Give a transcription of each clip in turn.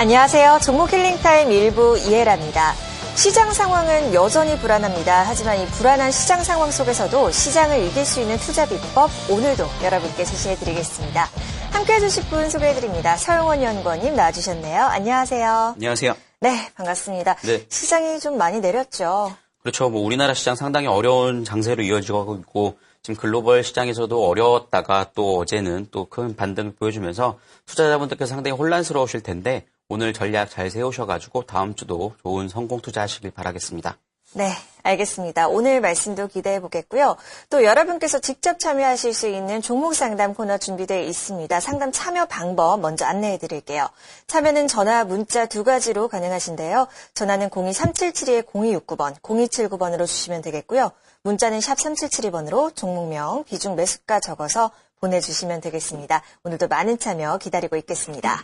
안녕하세요. 종목 힐링타임 일부 이혜라입니다. 시장 상황은 여전히 불안합니다. 하지만 이 불안한 시장 상황 속에서도 시장을 이길 수 있는 투자 비법 오늘도 여러분께 제시해드리겠습니다. 함께해 주실 분 소개해드립니다. 서영원 연구원님 나와주셨네요. 안녕하세요. 안녕하세요. 네, 반갑습니다. 네. 시장이 좀 많이 내렸죠. 그렇죠. 우리나라 시장 상당히 어려운 장세로 이어지고 있고 지금 글로벌 시장에서도 어려웠다가 또 어제는 또 큰 반등을 보여주면서 투자자분들께서 상당히 혼란스러우실 텐데 오늘 전략 잘 세우셔가지고 다음 주도 좋은 성공 투자하시길 바라겠습니다. 네, 알겠습니다. 오늘 말씀도 기대해 보겠고요. 또 여러분께서 직접 참여하실 수 있는 종목 상담 코너 준비되어 있습니다. 상담 참여 방법 먼저 안내해 드릴게요. 참여는 전화, 문자 두 가지로 가능하신데요. 전화는 02-377-0269번, 0279번으로 주시면 되겠고요. 문자는 샵 3772번으로 종목명, 비중 매수가 적어서 보내주시면 되겠습니다. 오늘도 많은 참여 기다리고 있겠습니다.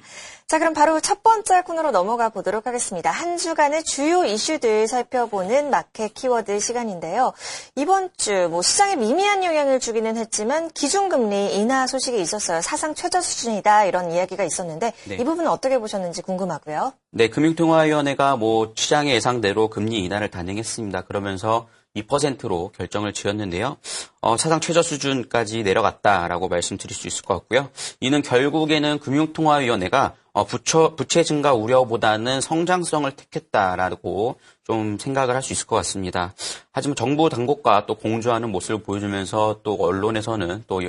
자, 그럼 바로 첫 번째 코너로 넘어가 보도록 하겠습니다. 한 주간의 주요 이슈들 살펴보는 마켓 키워드 시간인데요. 이번 주 시장에 미미한 영향을 주기는 했지만 기준금리 인하 소식이 있었어요. 사상 최저 수준이다 이런 이야기가 있었는데 네. 이 부분은 어떻게 보셨는지 궁금하고요. 네, 금융통화위원회가 시장의 예상대로 금리 인하를 단행했습니다. 그러면서 2%로 결정을 지었는데요. 사상 최저 수준까지 내려갔다라고 말씀드릴 수 있을 것 같고요. 이는 결국에는 금융통화위원회가 부채 증가 우려보다는 성장성을 택했다라고 좀 생각을 할 수 있을 것 같습니다. 하지만 정부 당국과 또 공조하는 모습을 보여주면서 또 언론에서는 또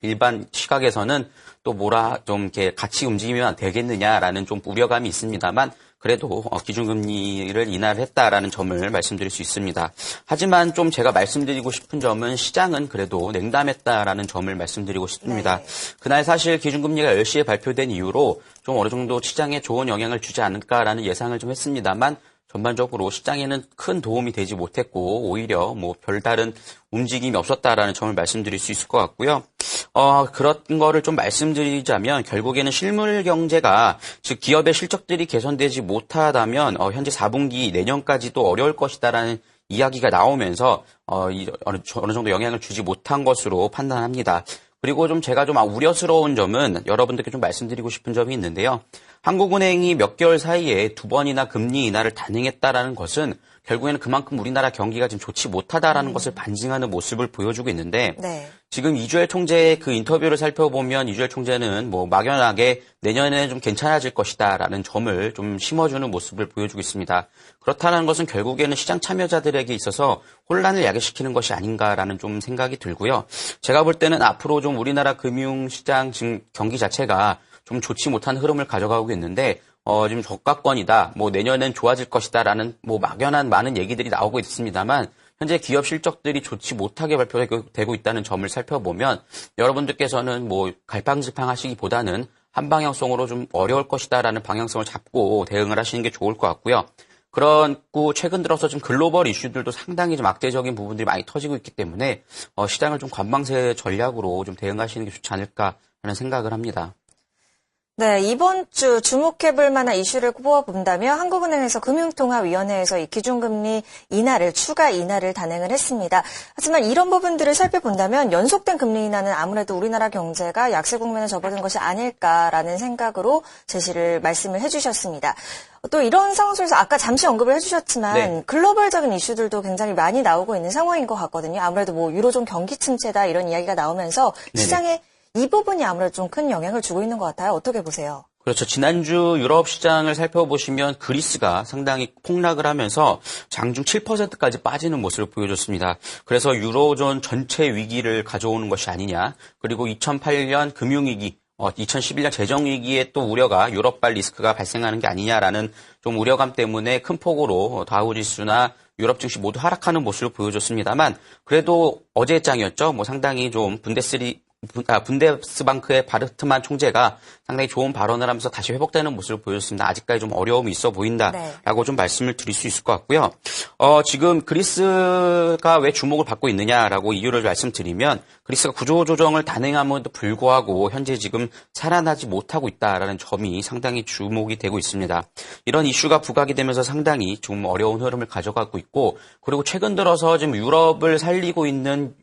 일반 시각에서는 또 좀 이렇게 같이 움직이면 되겠느냐라는 좀 우려감이 있습니다만 그래도 기준금리를 인하를 했다라는 점을 말씀드릴 수 있습니다. 하지만 좀 제가 말씀드리고 싶은 점은 시장은 그래도 냉담했다라는 점을 말씀드리고 싶습니다. 네. 그날 사실 기준금리가 10시에 발표된 이후로 좀 어느 정도 시장에 좋은 영향을 주지 않을까라는 예상을 좀 했습니다만 전반적으로 시장에는 큰 도움이 되지 못했고 오히려 별다른 움직임이 없었다라는 점을 말씀드릴 수 있을 것 같고요. 그런 거를 좀 말씀드리자면 결국에는 실물 경제가 즉 기업의 실적들이 개선되지 못하다면 현재 4분기 내년까지도 어려울 것이다라는 이야기가 나오면서 어느 정도 영향을 주지 못한 것으로 판단합니다. 그리고 제가 우려스러운 점은 여러분들께 좀 말씀드리고 싶은 점이 있는데요. 한국은행이 몇 개월 사이에 2번이나 금리 인하를 단행했다라는 것은 결국에는 그만큼 우리나라 경기가 지금 좋지 못하다라는 것을 반증하는 모습을 보여주고 있는데 네. 지금 이주열 총재의 그 인터뷰를 살펴보면 이주열 총재는 막연하게 내년에는 좀 괜찮아질 것이다라는 점을 좀 심어주는 모습을 보여주고 있습니다. 그렇다는 것은 결국에는 시장 참여자들에게 있어서 혼란을 야기시키는 것이 아닌가라는 좀 생각이 들고요. 제가 볼 때는 앞으로 좀 우리나라 금융시장 지금 경기 자체가 좀 좋지 못한 흐름을 가져가고 있는데 지금 저가권이다. 내년엔 좋아질 것이다라는 막연한 많은 얘기들이 나오고 있습니다만 현재 기업 실적들이 좋지 못하게 발표되고 있다는 점을 살펴보면 여러분들께서는 갈팡질팡 하시기보다는 한 방향성으로 좀 어려울 것이다라는 방향성을 잡고 대응을 하시는 게 좋을 것 같고요. 그렇고 최근 들어서 좀 글로벌 이슈들도 상당히 좀 악재적인 부분들이 많이 터지고 있기 때문에 시장을 좀 관망세 전략으로 좀 대응하시는 게 좋지 않을까라는 생각을 합니다. 네, 이번 주 주목해볼 만한 이슈를 꼽아본다면 한국은행에서 금융통화위원회에서 이 기준금리 추가 인하를 단행을 했습니다. 하지만 이런 부분들을 살펴본다면 연속된 금리 인하는 아무래도 우리나라 경제가 약세 국면에 접어든 것이 아닐까라는 생각으로 말씀을 해주셨습니다. 또 이런 상황 속에서 아까 잠시 언급을 해주셨지만 네. 글로벌적인 이슈들도 굉장히 많이 나오고 있는 상황인 것 같거든요. 아무래도 유로존 경기 침체다 이런 이야기가 나오면서 시장에 이 부분이 아무래도 좀 큰 영향을 주고 있는 것 같아요. 어떻게 보세요? 그렇죠. 지난주 유럽 시장을 살펴보시면 그리스가 상당히 폭락을 하면서 장중 7%까지 빠지는 모습을 보여줬습니다. 그래서 유로존 전체 위기를 가져오는 것이 아니냐. 그리고 2008년 금융위기, 2011년 재정위기에 또 우려가 유럽발 리스크가 발생하는 게 아니냐라는 좀 우려감 때문에 큰 폭으로 다우지수나 유럽 증시 모두 하락하는 모습을 보여줬습니다만 그래도 어제의 장이었죠. 상당히 좀 분데스방크의 바르트만 총재가 상당히 좋은 발언을 하면서 다시 회복되는 모습을 보여줬습니다. 아직까지 좀 어려움이 있어 보인다라고 좀 말씀을 드릴 수 있을 것 같고요. 지금 그리스가 왜 주목을 받고 있느냐라고 이유를 말씀드리면 그리스가 구조조정을 단행함에도 불구하고 현재 지금 살아나지 못하고 있다라는 점이 상당히 주목이 되고 있습니다. 이런 이슈가 부각이 되면서 상당히 좀 어려운 흐름을 가져가고 있고 그리고 최근 들어서 지금 유럽을 살리고 있는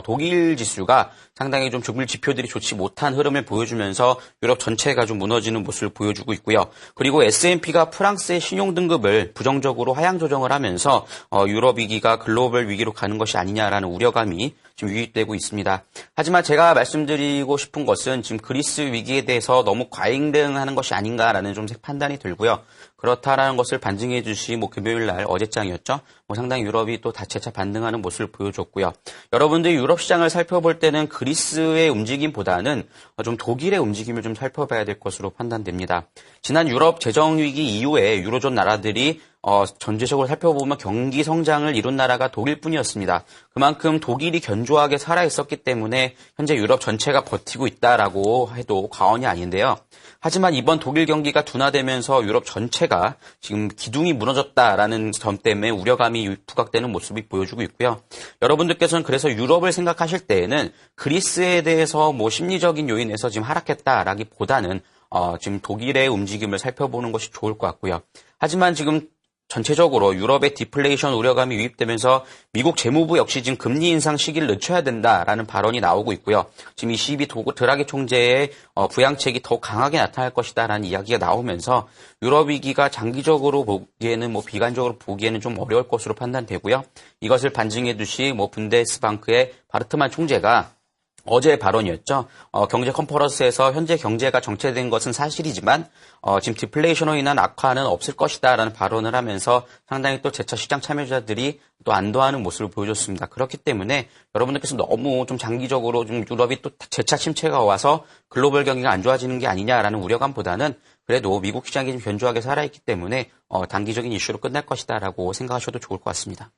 독일 지수가 상당히 좀 주물 지표들이 좋지 못한 흐름을 보여주면서 유럽 전체가 좀 무너지는 모습을 보여주고 있고요. 그리고 S&P가 프랑스의 신용 등급을 부정적으로 하향 조정을 하면서 유럽 위기가 글로벌 위기로 가는 것이 아니냐라는 우려감이 지금 유입되고 있습니다. 하지만 제가 말씀드리고 싶은 것은 지금 그리스 위기에 대해서 너무 과잉 대응하는 것이 아닌가라는 좀 판단이 들고요. 그렇다라는 것을 반증해 주시 금요일 날 어제장이었죠. 상당히 유럽이 또 재차 반등하는 모습을 보여줬고요. 여러분들이 유럽 시장을 살펴볼 때는 그리스의 움직임보다는 좀 독일의 움직임을 좀 살펴봐야 될 것으로 판단됩니다. 지난 유럽 재정 위기 이후에 유로존 나라들이 전체적으로 살펴보면 경기 성장을 이룬 나라가 독일뿐이었습니다. 그만큼 독일이 견조하게 살아있었기 때문에 현재 유럽 전체가 버티고 있다라고 해도 과언이 아닌데요. 하지만 이번 독일 경기가 둔화되면서 유럽 전체가 지금 기둥이 무너졌다라는 점 때문에 우려감이 부각되는 모습이 보여주고 있고요. 여러분들께서는 그래서 유럽을 생각하실 때에는 그리스에 대해서 심리적인 요인에서 지금 하락했다라기보다는 지금 독일의 움직임을 살펴보는 것이 좋을 것 같고요. 하지만 지금 전체적으로 유럽의 디플레이션 우려감이 유입되면서 미국 재무부 역시 지금 금리 인상 시기를 늦춰야 된다라는 발언이 나오고 있고요. 지금 22 드라기 총재의 부양책이 더 강하게 나타날 것이다라는 이야기가 나오면서 유럽 위기가 장기적으로 보기에는 비관적으로 보기에는 좀 어려울 것으로 판단되고요. 이것을 반증해 두시 분데스방크의 바르트만 총재가 어제 발언이었죠. 경제 컨퍼런스에서 현재 경제가 정체된 것은 사실이지만 지금 디플레이션으로 인한 악화는 없을 것이다라는 발언을 하면서 상당히 또 재차 시장 참여자들이 또 안도하는 모습을 보여줬습니다. 그렇기 때문에 여러분들께서 너무 좀 장기적으로 좀 유럽이 또 재차 침체가 와서 글로벌 경기가 안 좋아지는 게 아니냐라는 우려감보다는 그래도 미국 시장이 좀 견조하게 살아있기 때문에 단기적인 이슈로 끝날 것이다라고 생각하셔도 좋을 것 같습니다.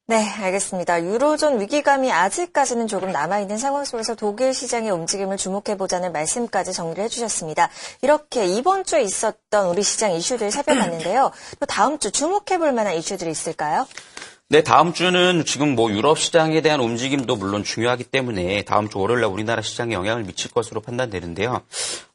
네, 알겠습니다. 유로존 위기감이 아직까지는 조금 남아있는 상황 속에서 독일 시장의 움직임을 주목해보자는 말씀까지 정리를 해주셨습니다. 이렇게 이번 주에 있었던 우리 시장 이슈들 살펴봤는데요. 또 다음 주 주목해볼 만한 이슈들이 있을까요? 네, 다음 주는 지금 유럽 시장에 대한 움직임도 물론 중요하기 때문에 다음 주 월요일 날 우리나라 시장에 영향을 미칠 것으로 판단되는데요.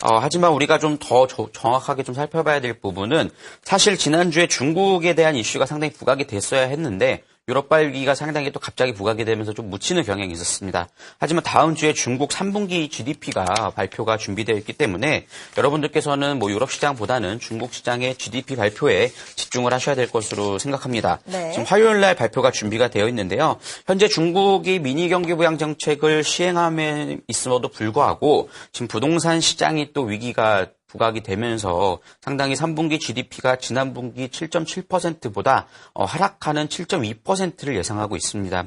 하지만 우리가 좀 더 정확하게 좀 살펴봐야 될 부분은 사실 지난주에 중국에 대한 이슈가 상당히 부각이 됐어야 했는데 유럽발 위기가 상당히 또 갑자기 부각이 되면서 좀 묻히는 경향이 있었습니다. 하지만 다음 주에 중국 3분기 GDP가 발표가 준비되어 있기 때문에 여러분들께서는 유럽 시장보다는 중국 시장의 GDP 발표에 집중을 하셔야 될 것으로 생각합니다. 네. 지금 화요일 날 발표가 준비가 되어 있는데요. 현재 중국이 미니 경기 부양 정책을 시행함에 있음에도 불구하고 지금 부동산 시장이 또 위기가 부각이 되면서 상당히 3분기 GDP가 지난 분기 7.7%보다 하락하는 7.2%를 예상하고 있습니다.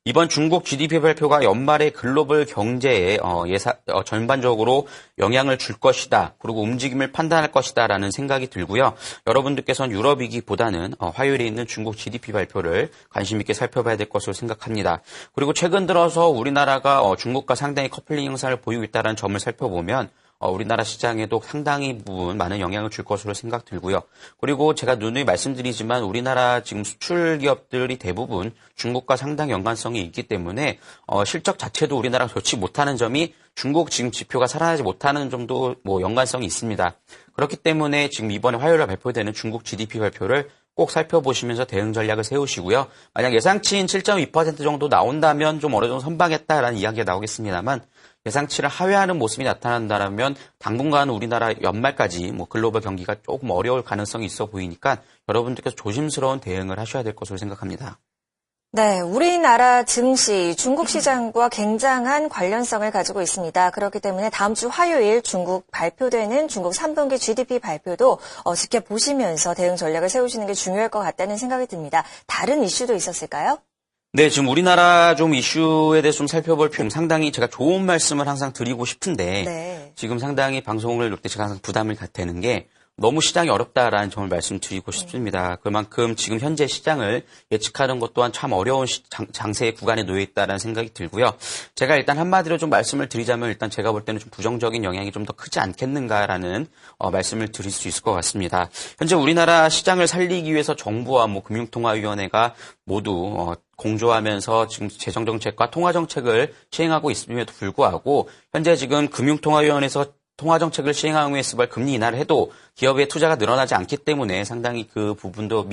이번 중국 GDP 발표가 연말에 글로벌 경제에 전반적으로 영향을 줄 것이다. 그리고 움직임을 판단할 것이다라는 생각이 들고요. 여러분들께서는 유럽 위기보다는 화요일에 있는 중국 GDP 발표를 관심 있게 살펴봐야 될 것으로 생각합니다. 그리고 최근 들어서 우리나라가 중국과 상당히 커플링 형상을 보이고 있다는 점을 살펴보면 우리나라 시장에도 상당히 부분 많은 영향을 줄 것으로 생각 들고요. 그리고 제가 누누이 말씀드리지만 우리나라 지금 수출 기업들이 대부분 중국과 상당 연관성이 있기 때문에 실적 자체도 우리나라가 좋지 못하는 점이 중국 지금 지표가 살아나지 못하는 점도 연관성이 있습니다. 그렇기 때문에 지금 이번에 화요일에 발표되는 중국 GDP 발표를 꼭 살펴보시면서 대응 전략을 세우시고요. 만약 예상치인 7.2% 정도 나온다면 좀 어느 정도 선방했다라는 이야기가 나오겠습니다만 예상치를 하회하는 모습이 나타난다면 당분간 우리나라 연말까지 글로벌 경기가 조금 어려울 가능성이 있어 보이니까 여러분들께서 조심스러운 대응을 하셔야 될 것으로 생각합니다. 네, 우리나라 증시, 중국 시장과 굉장한 관련성을 가지고 있습니다. 그렇기 때문에 다음 주 화요일 중국 발표되는 중국 3분기 GDP 발표도 지켜보시면서 대응 전략을 세우시는 게 중요할 것 같다는 생각이 듭니다. 다른 이슈도 있었을까요? 네, 지금 우리나라 좀 이슈에 대해서 좀 살펴볼 필요 상당히 제가 좋은 말씀을 항상 드리고 싶은데 네. 지금 상당히 방송을 할 때 제가 항상 부담을 갖는 게 너무 시장이 어렵다라는 점을 말씀드리고 싶습니다. 그만큼 지금 현재 시장을 예측하는 것 또한 참 어려운 장세의 구간에 놓여 있다라는 생각이 들고요. 제가 일단 한마디로 좀 말씀을 드리자면 일단 제가 볼 때는 좀 부정적인 영향이 좀 더 크지 않겠는가라는 말씀을 드릴 수 있을 것 같습니다. 현재 우리나라 시장을 살리기 위해서 정부와 금융통화위원회가 모두 공조하면서 지금 재정정책과 통화정책을 시행하고 있음에도 불구하고 현재 지금 금융통화위원회에서 통화 정책을 시행한 후에 스발 금리 인하를 해도 기업의 투자가 늘어나지 않기 때문에 상당히 그 부분도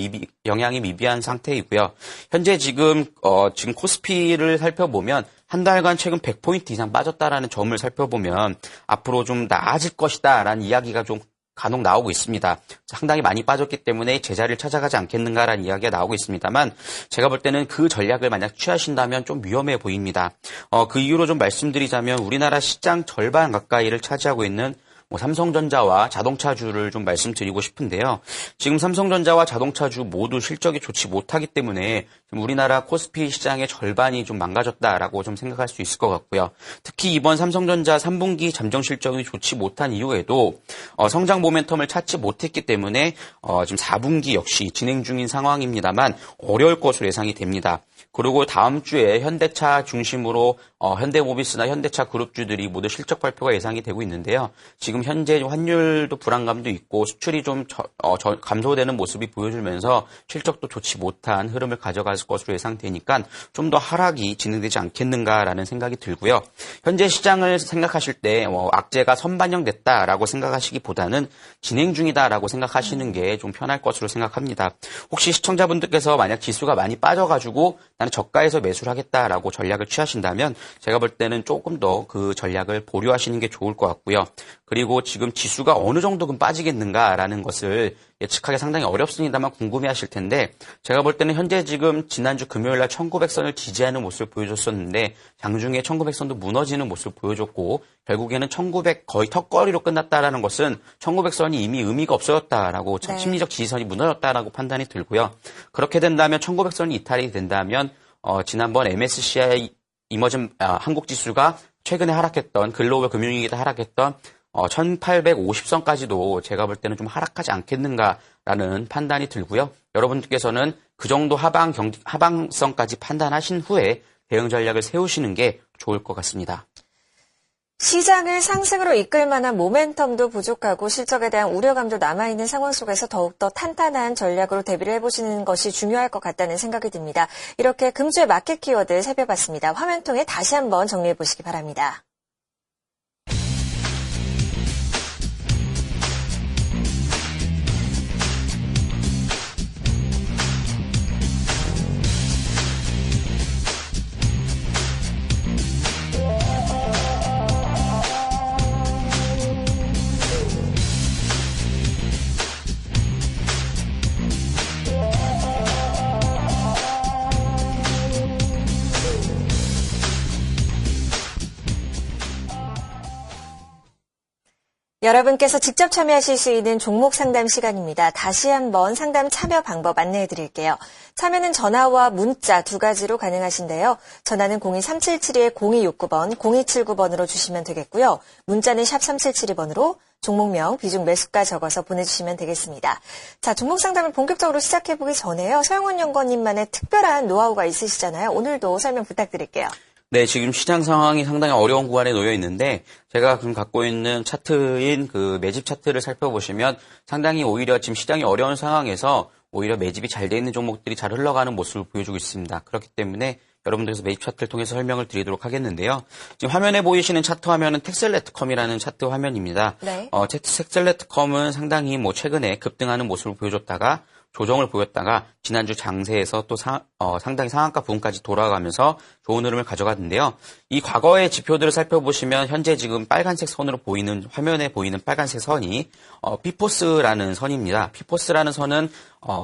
영향이 미비한 상태이고요. 현재 지금 코스피를 살펴보면 한 달간 최근 100포인트 이상 빠졌다라는 점을 살펴보면 앞으로 좀 나아질 것이다라는 이야기가 좀 간혹 나오고 있습니다. 상당히 많이 빠졌기 때문에 제자리를 찾아가지 않겠는가라는 이야기가 나오고 있습니다만 제가 볼 때는 그 전략을 만약 취하신다면 좀 위험해 보입니다. 그 이유로 좀 말씀드리자면 우리나라 시장 절반 가까이를 차지하고 있는 삼성전자와 자동차주를 좀 말씀드리고 싶은데요. 지금 삼성전자와 자동차주 모두 실적이 좋지 못하기 때문에 우리나라 코스피 시장의 절반이 좀 망가졌다라고 좀 생각할 수 있을 것 같고요. 특히 이번 삼성전자 3분기 잠정 실적이 좋지 못한 이후에도 성장 모멘텀을 찾지 못했기 때문에 지금 4분기 역시 진행 중인 상황입니다만 어려울 것으로 예상이 됩니다. 그리고 다음 주에 현대차 중심으로 현대모비스나 현대차 그룹주들이 모두 실적 발표가 예상이 되고 있는데요. 지금 현재 환율도 불안감도 있고 수출이 좀 감소되는 모습이 보여주면서 실적도 좋지 못한 흐름을 가져갈 것으로 예상되니까 좀 더 하락이 진행되지 않겠는가라는 생각이 들고요. 현재 시장을 생각하실 때 악재가 선반영됐다라고 생각하시기보다는 진행 중이다라고 생각하시는 게 좀 편할 것으로 생각합니다. 혹시 시청자분들께서 만약 지수가 많이 빠져가지고 나는 저가에서 매수를 하겠다라고 전략을 취하신다면 제가 볼 때는 조금 더 그 전략을 보류하시는 게 좋을 것 같고요. 그리고 지금 지수가 어느 정도금 빠지겠는가라는 것을 예측하기 상당히 어렵습니다만 궁금해하실 텐데 제가 볼 때는 현재 지금 지난주 금요일날 1900선을 지지하는 모습을 보여줬었는데 장중에 1900선도 무너지는 모습을 보여줬고 결국에는 1900 거의 턱걸이로 끝났다라는 것은 1900선이 이미 의미가 없어졌다라고 네. 심리적 지지선이 무너졌다라고 판단이 들고요. 그렇게 된다면 1900선이 이탈이 된다면 지난번 MSCI 이머징 한국 지수가 최근에 하락했던 글로벌 금융위기에 하락했던 1850선까지도 제가 볼 때는 좀 하락하지 않겠는가라는 판단이 들고요. 여러분들께서는 그 정도 하방성까지 판단하신 후에 대응 전략을 세우시는 게 좋을 것 같습니다. 시장을 상승으로 이끌 만한 모멘텀도 부족하고 실적에 대한 우려감도 남아있는 상황 속에서 더욱더 탄탄한 전략으로 대비를 해보시는 것이 중요할 것 같다는 생각이 듭니다. 이렇게 금주의 마켓 키워드 살펴봤습니다. 화면 통해 다시 한번 정리해 보시기 바랍니다. 여러분께서 직접 참여하실 수 있는 종목 상담 시간입니다. 다시 한번 상담 참여 방법 안내해 드릴게요. 참여는 전화와 문자 두 가지로 가능하신데요. 전화는 02377-0269번, 0279번으로 주시면 되겠고요. 문자는 샵 3772번으로 종목명, 비중 매수가 적어서 보내주시면 되겠습니다. 자, 종목 상담을 본격적으로 시작해보기 전에요. 서영원 연구원님만의 특별한 노하우가 있으시잖아요. 오늘도 설명 부탁드릴게요. 네, 지금 시장 상황이 상당히 어려운 구간에 놓여 있는데 제가 지금 갖고 있는 차트인 그 매집 차트를 살펴보시면 상당히 오히려 지금 시장이 어려운 상황에서 오히려 매집이 잘 돼 있는 종목들이 잘 흘러가는 모습을 보여주고 있습니다. 그렇기 때문에 여러분들께서 매집 차트를 통해서 설명을 드리도록 하겠는데요. 지금 화면에 보이시는 차트 화면은 텍셀레트컴이라는 차트 화면입니다. 네. 텍셀레트컴은 상당히 최근에 급등하는 모습을 보여줬다가 조정을 보였다가 지난주 장세에서 또 상당히 상한가 부분까지 돌아가면서 좋은 흐름을 가져갔는데요. 이 과거의 지표들을 살펴보시면 현재 지금 빨간색 선으로 보이는 화면에 보이는 빨간색 선이 피포스라는 선입니다. 피포스라는 선은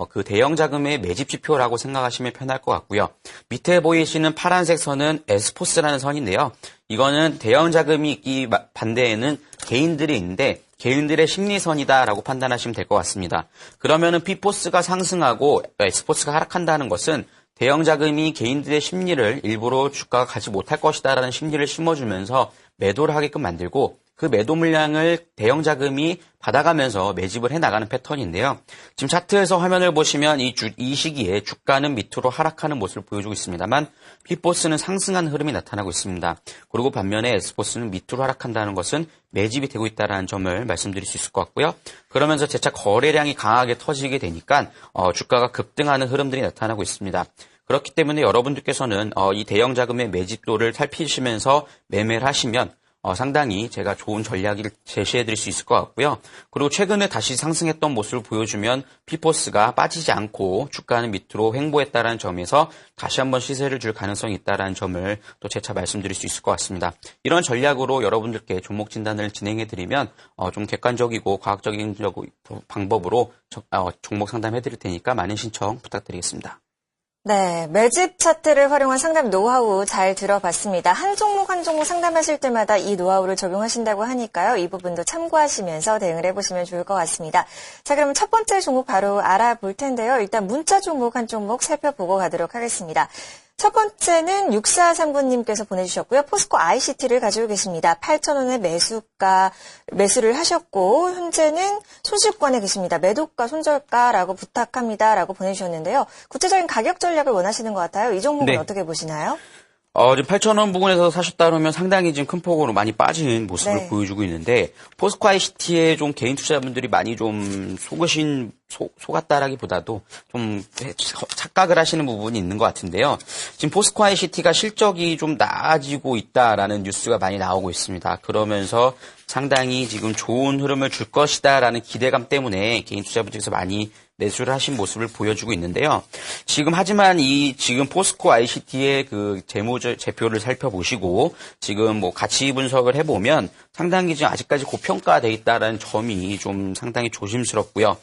그 대형 자금의 매집 지표라고 생각하시면 편할 것 같고요. 밑에 보이시는 파란색 선은 에스포스라는 선인데요. 이거는 대형 자금이 있기 반대에는 개인들이 있는데 개인들의 심리선이다라고 판단하시면 될 것 같습니다. 그러면은 피포스가 상승하고 에스포스가 하락한다는 것은 대형 자금이 개인들의 심리를 일부러 주가가 가지 못할 것이다라는 심리를 심어주면서 매도를 하게끔 만들고 그 매도 물량을 대형 자금이 받아가면서 매집을 해나가는 패턴인데요. 지금 차트에서 화면을 보시면 이 시기에 주가는 밑으로 하락하는 모습을 보여주고 있습니다만 피포스는 상승한 흐름이 나타나고 있습니다. 그리고 반면에 에스포스는 밑으로 하락한다는 것은 매집이 되고 있다는 점을 말씀드릴 수 있을 것 같고요. 그러면서 재차 거래량이 강하게 터지게 되니까 주가가 급등하는 흐름들이 나타나고 있습니다. 그렇기 때문에 여러분들께서는 이 대형 자금의 매집도를 살피시면서 매매를 하시면 상당히 제가 좋은 전략을 제시해드릴 수 있을 것 같고요. 그리고 최근에 다시 상승했던 모습을 보여주면 피포스가 빠지지 않고 주가는 밑으로 횡보했다는 점에서 다시 한번 시세를 줄 가능성이 있다는 점을 또 재차 말씀드릴 수 있을 것 같습니다. 이런 전략으로 여러분들께 종목 진단을 진행해드리면 좀 객관적이고 과학적인 방법으로 종목 상담해드릴 테니까 많은 신청 부탁드리겠습니다. 네, 매집 차트를 활용한 상담 노하우 잘 들어봤습니다. 한 종목 한 종목 상담하실 때마다 이 노하우를 적용하신다고 하니까요. 이 부분도 참고하시면서 대응을 해보시면 좋을 것 같습니다. 자, 그럼 첫 번째 종목 바로 알아볼 텐데요. 일단 문자 종목 한 종목 살펴보고 가도록 하겠습니다. 첫 번째는 6439님께서 보내주셨고요. 포스코 ICT를 가지고 계십니다. 8,000원에 매수를 하셨고 현재는 손실권에 계십니다. 매도가 손절가라고 부탁합니다. 라고 보내주셨는데요. 구체적인 가격 전략을 원하시는 것 같아요. 이 종목은 네. 어떻게 보시나요? 지금 8,000원 부근에서 사셨다 그러면 상당히 지금 큰 폭으로 많이 빠진 모습을 네. 보여주고 있는데, 포스코 ICT에 좀 개인 투자자분들이 많이 좀 속았다라기보다도 좀 착각을 하시는 부분이 있는 것 같은데요. 지금 포스코 ICT가 실적이 좀 나아지고 있다라는 뉴스가 많이 나오고 있습니다. 그러면서 상당히 지금 좋은 흐름을 줄 것이다라는 기대감 때문에 개인 투자분들께서 많이 매수를 하신 모습을 보여주고 있는데요. 하지만 지금 포스코 ICT의 그 재표를 살펴보시고 지금 가치 분석을 해보면 상당히 지금 아직까지 고평가돼 있다는 점이 좀 상당히 조심스럽고요.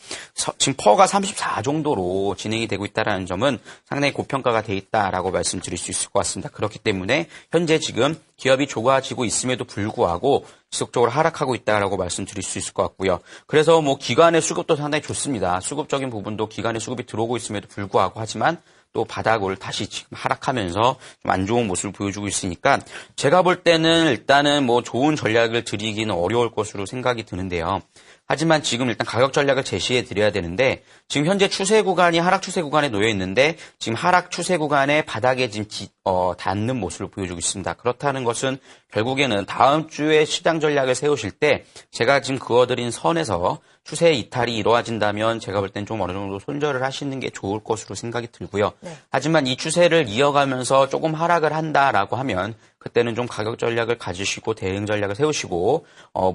지금 퍼가 34 정도로 진행이 되고 있다는 점은 상당히 고평가가 돼 있다라고 말씀드릴 수 있을 것 같습니다. 그렇기 때문에 현재 지금 기업이 좋아지고 있음에도 불구하고 지속적으로 하락하고 있다라고 말씀드릴 수 있을 것 같고요. 그래서 기관의 수급도 상당히 좋습니다. 수급적인 부분도 기관의 수급이 들어오고 있음에도 불구하고 하지만 또 바닥을 다시 지금 하락하면서 좀 안 좋은 모습을 보여주고 있으니까 제가 볼 때는 일단은 좋은 전략을 드리기는 어려울 것으로 생각이 드는데요. 하지만 지금 일단 가격 전략을 제시해 드려야 되는데 지금 현재 추세 구간이 하락 추세 구간에 놓여 있는데 지금 하락 추세 구간의 바닥에 지금 닿는 모습을 보여주고 있습니다. 그렇다는 것은 결국에는 다음 주에 시장 전략을 세우실 때 제가 지금 그어드린 선에서 추세 이탈이 이루어진다면 제가 볼 땐 좀 어느 정도 손절을 하시는 게 좋을 것으로 생각이 들고요. 네. 하지만 이 추세를 이어가면서 조금 하락을 한다라고 하면 그때는 좀 가격 전략을 가지시고 대응 전략을 세우시고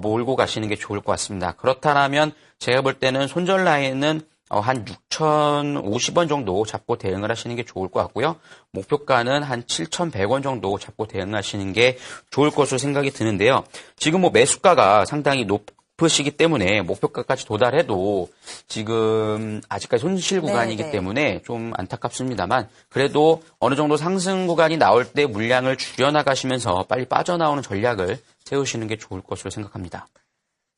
몰고 가시는 게 좋을 것 같습니다. 그렇다면 제가 볼 때는 손절 라인은 한 6,050원 정도 잡고 대응을 하시는 게 좋을 것 같고요. 목표가는 한 7,100원 정도 잡고 대응하시는 게 좋을 것으로 생각이 드는데요. 지금 매수가가 상당히 높으시기 때문에 목표가까지 도달해도 지금 아직까지 손실 구간이기 때문에 좀 안타깝습니다만 그래도 어느 정도 상승 구간이 나올 때 물량을 줄여나가시면서 빨리 빠져나오는 전략을 세우시는 게 좋을 것으로 생각합니다.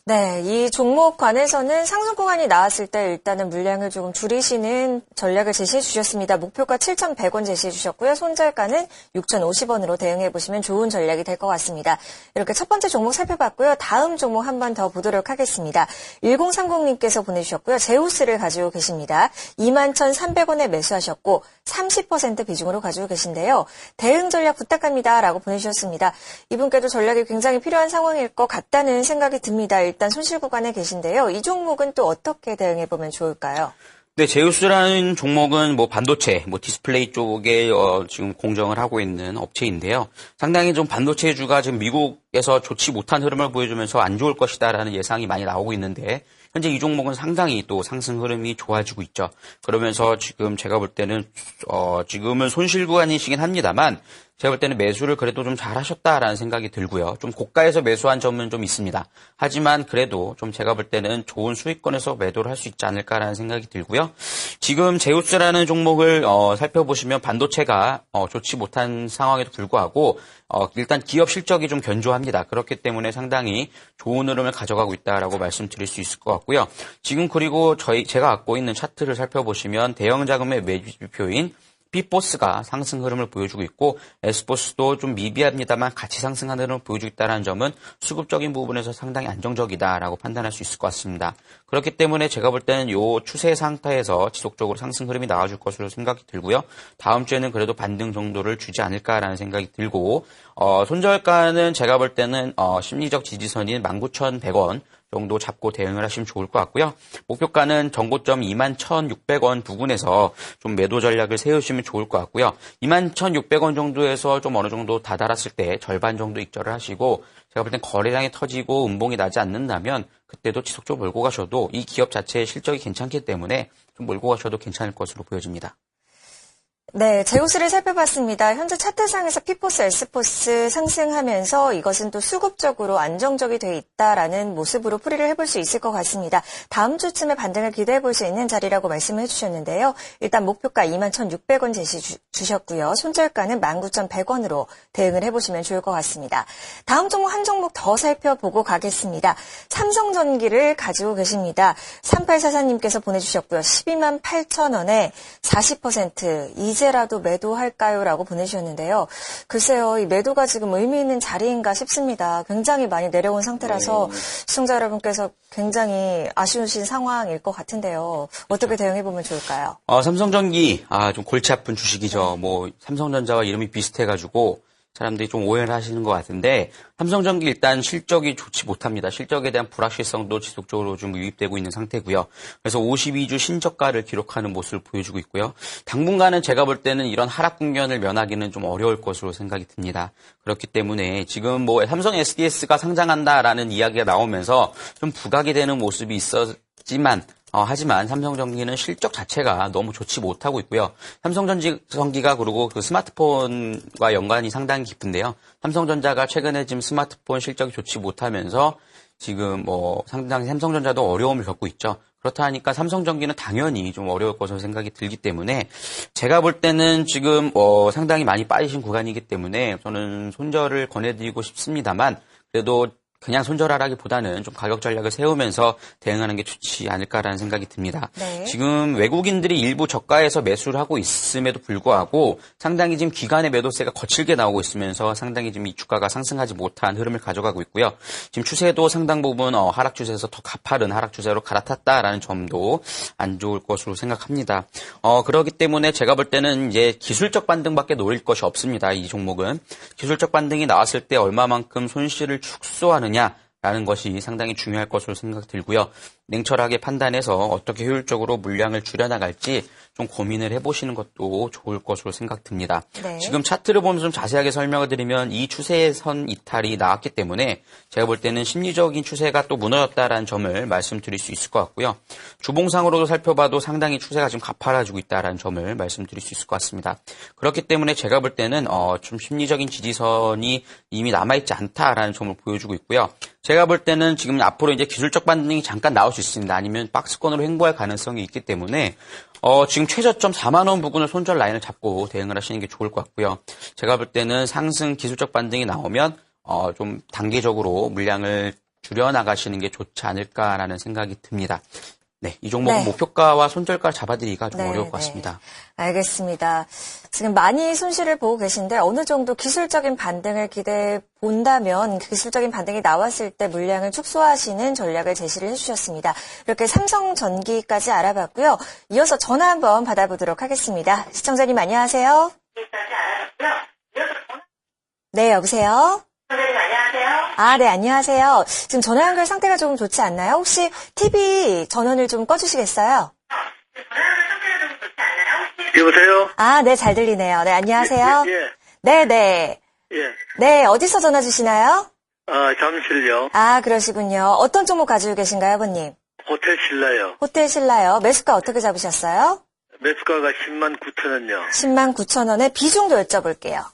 네, 이 종목 관해서는 상승 구간이 나왔을 때 일단은 물량을 조금 줄이시는 전략을 제시해 주셨습니다. 목표가 7,100원 제시해 주셨고요. 손절가는 6,050원으로 대응해 보시면 좋은 전략이 될 것 같습니다. 이렇게 첫 번째 종목 살펴봤고요. 다음 종목 한 번 더 보도록 하겠습니다. 1030님께서 보내주셨고요. 제우스를 가지고 계십니다. 21,300원에 매수하셨고 30% 비중으로 가지고 계신데요. 대응 전략 부탁합니다. 라고 보내주셨습니다. 이분께도 전략이 굉장히 필요한 상황일 것 같다는 생각이 듭니다. 일단 손실 구간에 계신데요. 이 종목은 또 어떻게 대응해 보면 좋을까요? 네, 제우스라는 종목은 반도체, 디스플레이 쪽에 지금 공정을 하고 있는 업체인데요. 상당히 좀 반도체주가 지금 미국에서 좋지 못한 흐름을 보여주면서 안 좋을 것이다라는 예상이 많이 나오고 있는데 현재 이 종목은 상당히 또 상승 흐름이 좋아지고 있죠. 그러면서 지금 제가 볼 때는 지금은 손실 구간이시긴 합니다만 제가 볼 때는 매수를 그래도 좀 잘하셨다라는 생각이 들고요. 좀 고가에서 매수한 점은 좀 있습니다. 하지만 그래도 좀 제가 볼 때는 좋은 수익권에서 매도를 할 수 있지 않을까라는 생각이 들고요. 지금 제우스라는 종목을 살펴보시면 반도체가 좋지 못한 상황에도 불구하고 일단 기업 실적이 좀 견조합니다. 그렇기 때문에 상당히 좋은 흐름을 가져가고 있다라고 말씀드릴 수 있을 것 같고요. 지금 그리고 제가 갖고 있는 차트를 살펴보시면 대형 자금의 매집표인 B포스가 상승 흐름을 보여주고 있고 S포스도 좀 미비합니다만 같이 상승하는 흐름을 보여주고 있다는 점은 수급적인 부분에서 상당히 안정적이다라고 판단할 수 있을 것 같습니다. 그렇기 때문에 제가 볼 때는 이 추세 상태에서 지속적으로 상승 흐름이 나와줄 것으로 생각이 들고요. 다음 주에는 그래도 반등 정도를 주지 않을까라는 생각이 들고 손절가는 제가 볼 때는 심리적 지지선인 19,100원 정도 잡고 대응을 하시면 좋을 것 같고요. 목표가는 전고점 21,600원 부근에서 좀 매도 전략을 세우시면 좋을 것 같고요. 21,600원 정도에서 좀 어느 정도 다다랐을 때 절반 정도 익절을 하시고 제가 볼 땐 거래량이 터지고 음봉이 나지 않는다면 그때도 지속적으로 몰고 가셔도 이 기업 자체의 실적이 괜찮기 때문에 좀 몰고 가셔도 괜찮을 것으로 보여집니다. 네, 제호스를 살펴봤습니다. 현재 차트상에서 P포스, S포스 상승하면서 이것은 또 수급적으로 안정적이 돼 있다라는 모습으로 풀이를 해볼 수 있을 것 같습니다. 다음 주쯤에 반등을 기대해 볼 수 있는 자리라고 말씀을 해주셨는데요. 일단 목표가 21,600원 제시 주셨고요. 손절가는 19,100원으로 대응을 해보시면 좋을 것 같습니다. 다음 종목 한 종목 더 살펴보고 가겠습니다. 삼성전기를 가지고 계십니다. 3844님께서 보내주셨고요. 12만 8천원에 40% 이제라도 매도할까요? 라고 보내주셨는데요. 글쎄요, 이 매도가 지금 의미 있는 자리인가 싶습니다. 굉장히 많이 내려온 상태라서 시청자 여러분께서 굉장히 아쉬우신 상황일 것 같은데요. 어떻게 대응해보면 좋을까요? 삼성전기, 좀 골치 아픈 주식이죠. 뭐, 삼성전자와 이름이 비슷해가지고, 사람들이 좀 오해를 하시는 것 같은데 삼성전기 일단 실적이 좋지 못합니다. 실적에 대한 불확실성도 지속적으로 좀 유입되고 있는 상태고요. 그래서 52주 신저가를 기록하는 모습을 보여주고 있고요. 당분간은 제가 볼 때는 이런 하락 국면을 면하기는 좀 어려울 것으로 생각이 듭니다. 그렇기 때문에 지금 뭐 삼성 SDS가 상장한다라는 이야기가 나오면서 좀 부각이 되는 모습이 있었지만 하지만 삼성전기는 실적 자체가 너무 좋지 못하고 있고요. 삼성전기가 그리고 그 스마트폰과 연관이 상당히 깊은데요. 삼성전자가 최근에 지금 스마트폰 실적이 좋지 못하면서 지금 뭐 상당히 삼성전자도 어려움을 겪고 있죠. 그렇다 하니까 삼성전기는 당연히 좀 어려울 것으로 생각이 들기 때문에 제가 볼 때는 지금 상당히 많이 빠지신 구간이기 때문에 저는 손절을 권해드리고 싶습니다만 그래도 그냥 손절하라기보다는 좀 가격 전략을 세우면서 대응하는 게 좋지 않을까라는 생각이 듭니다. 네. 지금 외국인들이 일부 저가에서 매수를 하고 있음에도 불구하고 상당히 지금 기관의 매도세가 거칠게 나오고 있으면서 상당히 지금 이 주가가 상승하지 못한 흐름을 가져가고 있고요. 지금 추세도 상당 부분 하락 추세에서 더 가파른 하락 추세로 갈아탔다라는 점도 안 좋을 것으로 생각합니다. 그렇기 때문에 제가 볼 때는 이제 기술적 반등밖에 노릴 것이 없습니다. 이 종목은 기술적 반등이 나왔을 때 얼마만큼 손실을 축소하느냐 라는 것이 상당히 중요할 것으로 생각 들고요. 냉철하게 판단해서 어떻게 효율적으로 물량을 줄여나갈지 좀 고민을 해보시는 것도 좋을 것으로 생각됩니다. 네. 지금 차트를 보면서 좀 자세하게 설명을 드리면 이 추세선 이탈이 나왔기 때문에 제가 볼 때는 심리적인 추세가 또 무너졌다라는 점을 말씀드릴 수 있을 것 같고요. 주봉상으로도 살펴봐도 상당히 추세가 지금 가파라지고 있다라는 점을 말씀드릴 수 있을 것 같습니다. 그렇기 때문에 제가 볼 때는 좀 심리적인 지지선이 이미 남아있지 않다라는 점을 보여주고 있고요. 제가 볼 때는 지금 앞으로 이제 기술적 반등이 잠깐 나올 수 있습니다. 아니면 박스권으로 횡보할 가능성이 있기 때문에 지금 최저점 4만 원 부근을 손절 라인을 잡고 대응을 하시는 게 좋을 것 같고요. 제가 볼 때는 상승 기술적 반등이 나오면 좀 단계적으로 물량을 줄여 나가시는 게 좋지 않을까라는 생각이 듭니다. 네, 이 종목은 네. 목표가와 손절가를 잡아드리기가 좀 네, 어려울 것 같습니다. 알겠습니다. 지금 많이 손실을 보고 계신데 어느 정도 기술적인 반등을 기대해 본다면 기술적인 반등이 나왔을 때 물량을 축소하시는 전략을 제시를 해주셨습니다. 이렇게 삼성전기까지 알아봤고요. 이어서 전화 한번 받아보도록 하겠습니다. 시청자님 안녕하세요. 네, 여보세요? 선생님 안녕하세요. 네, 안녕하세요. 지금 전화 연결 상태가 조금 좋지 않나요? 혹시 TV 전원을 좀 꺼주시겠어요? 전화하는 상태가 좀 좋지 않나요? 혹시? 여보세요? 네, 잘 들리네요. 네, 안녕하세요. 예. 네네. 예. 네, 어디서 전화 주시나요? 잠실요. 그러시군요. 어떤 종목 가지고 계신가요, 아버님? 호텔 신라요. 호텔 신라요. 매수가 어떻게 잡으셨어요? 매수가가 10만 9천 원요. 10만 9천 원에 비중도 여쭤볼게요.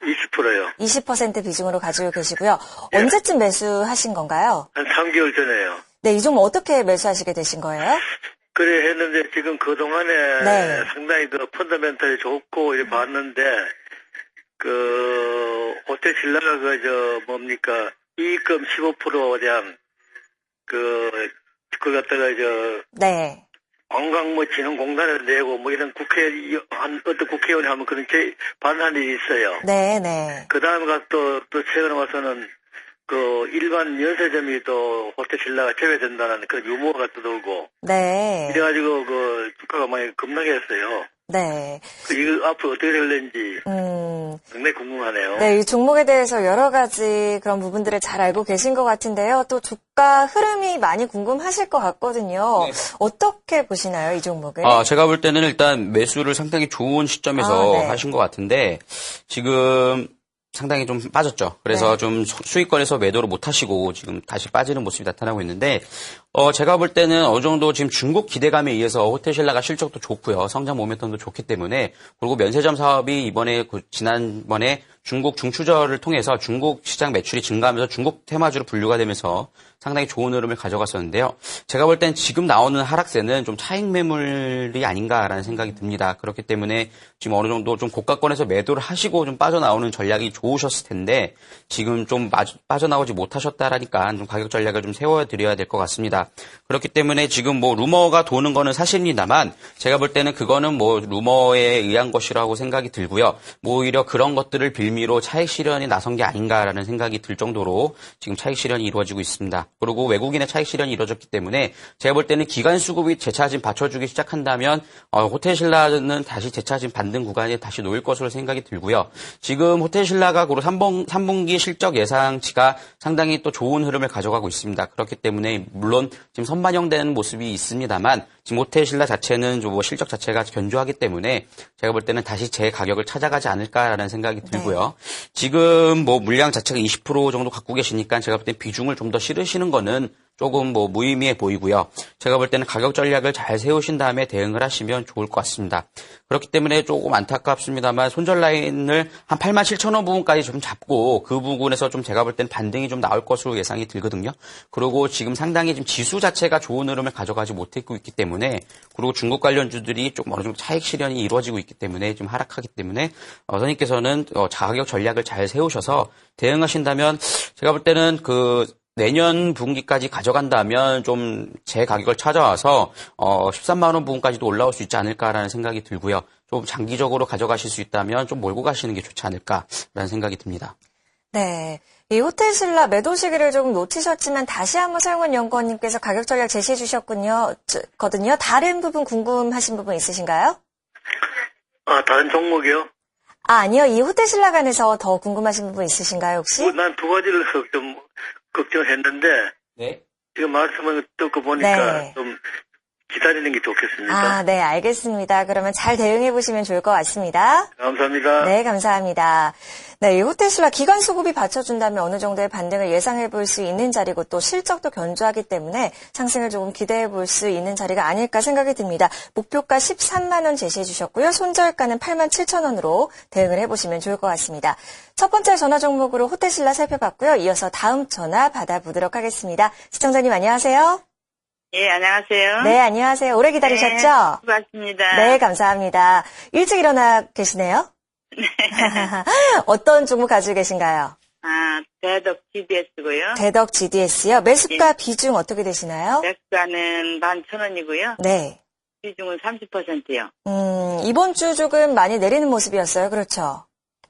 20%요. 20% 비중으로 가지고 계시고요. 언제쯤 매수하신 건가요? 한 3개월 전에요. 네, 이 종목 어떻게 매수하시게 되신 거예요? 그래 했는데 지금 그동안에 네. 상당히 그 펀더멘털이 좋고 이렇게 봤는데 그 호텔 신라가 뭡니까 이익금 15%에 대한 그걸 갖다가 네. 관광 진흥공단에 내고 뭐 이런 어떤 국회의원이 하면 그런 반환 일이 있어요. 네. 그 다음에 또 최근에 와서는 그 일반 연세점이 또 호텔 신라가 제외된다는 그런 유머가 떠돌고. 네. 이래가지고 그 주가가 많이 급락했어요. 네. 이거 앞으로 어떻게 될는지 상당히 궁금하네요. 네, 이 종목에 대해서 여러 가지 그런 부분들을 잘 알고 계신 것 같은데요. 또 주가 흐름이 많이 궁금하실 것 같거든요. 네. 어떻게 보시나요, 이 종목을? 제가 볼 때는 일단 매수를 상당히 좋은 시점에서 네. 하신 것 같은데, 지금 상당히 좀 빠졌죠. 그래서 네. 좀 수익권에서 매도를 못 하시고 지금 다시 빠지는 모습이 나타나고 있는데, 제가 볼 때는 어느 정도 지금 중국 기대감에 의해서 호텔신라가 실적도 좋고요. 성장 모멘텀도 좋기 때문에, 그리고 면세점 사업이 이번에 지난번에 중국 중추절을 통해서 중국 시장 매출이 증가하면서 중국 테마주로 분류가 되면서 상당히 좋은 흐름을 가져갔었는데요. 제가 볼 땐 지금 나오는 하락세는 좀 차익 매물이 아닌가라는 생각이 듭니다. 그렇기 때문에 지금 어느 정도 좀 고가권에서 매도를 하시고 좀 빠져나오는 전략이 좋으셨을 텐데 지금 좀 빠져나오지 못하셨다라니까 좀 가격 전략을 좀 세워드려야 될 것 같습니다. 그렇기 때문에 지금 뭐 루머가 도는 거는 사실입니다만 제가 볼 때는 그거는 뭐 루머에 의한 것이라고 생각이 들고요. 뭐 오히려 그런 것들을 빌미로 차익 실현이 나선 게 아닌가라는 생각이 들 정도로 지금 차익 실현이 이루어지고 있습니다. 그리고 외국인의 차익 실현이 이루어졌기 때문에 제가 볼 때는 기관 수급이 재차짐 받쳐주기 시작한다면 호텔신라는 다시 재차짐 받는 구간에 다시 놓일 것으로 생각이 들고요. 지금 호텔신라가 3분기 실적 예상치가 상당히 또 좋은 흐름을 가져가고 있습니다. 그렇기 때문에 물론 지금 선반영되는 모습이 있습니다만 지금 호텔신라 자체는 좀 실적 자체가 견조하기 때문에 제가 볼 때는 다시 제 가격을 찾아가지 않을까라는 생각이 들고요. 네. 지금 뭐 물량 자체가 20% 정도 갖고 계시니까 제가 볼 때 비중을 좀 더 실으시는 거는 조금 뭐 무의미해 보이고요. 제가 볼 때는 가격 전략을 잘 세우신 다음에 대응을 하시면 좋을 것 같습니다. 그렇기 때문에 조금 안타깝습니다만 손절 라인을 한 87,000원 부분까지 좀 잡고 그 부분에서 좀 제가 볼 때는 반등이 좀 나올 것으로 예상이 들거든요. 그리고 지금 상당히 지금 지수 자체가 좋은 흐름을 가져가지 못하고 있기 때문에 그리고 중국 관련주들이 조금 어느 정도 차익 실현이 이루어지고 있기 때문에 좀 하락하기 때문에 선생님께서는 가격 전략을 잘 세우셔서 대응하신다면 제가 볼 때는 내년 분기까지 가져간다면 좀 제 가격을 찾아와서 13만 원 부분까지도 올라올 수 있지 않을까라는 생각이 들고요. 좀 장기적으로 가져가실 수 있다면 좀 몰고 가시는 게 좋지 않을까라는 생각이 듭니다. 네. 이 호텔신라 매도 시기를 조금 놓치셨지만 다시 한번 서영원 연구원님께서 가격 전략 제시해 주셨거든요. 다른 부분 궁금하신 부분 있으신가요? 다른 종목이요? 아니요. 이 호텔신라 관해서 더 궁금하신 부분 있으신가요, 혹시? 난 두 가지를 좀 걱정했는데 네. 지금 말씀을 듣고 보니까 네. 좀 기다리는 게 좋겠습니다. 네, 알겠습니다. 그러면 잘 대응해 보시면 좋을 것 같습니다. 감사합니다. 네, 감사합니다. 네, 이 호텔신라 기관 수급이 받쳐준다면 어느 정도의 반등을 예상해 볼 수 있는 자리고 또 실적도 견조하기 때문에 상승을 조금 기대해 볼 수 있는 자리가 아닐까 생각이 듭니다. 목표가 13만 원 제시해 주셨고요. 손절가는 87,000원으로 대응을 해보시면 좋을 것 같습니다. 첫 번째 전화 종목으로 호텔신라 살펴봤고요. 이어서 다음 전화 받아보도록 하겠습니다. 시청자님 안녕하세요. 예, 안녕하세요. 네, 안녕하세요. 오래 기다리셨죠? 네, 수고하셨습니다. 네, 감사합니다. 일찍 일어나 계시네요? 네. 어떤 종목 가지고 계신가요? 대덕 GDS고요. 대덕 GDS요? 매수가 비중 어떻게 되시나요? 매수가는 11,000원이고요. 네. 비중은 30%요. 이번 주 조금 많이 내리는 모습이었어요. 그렇죠?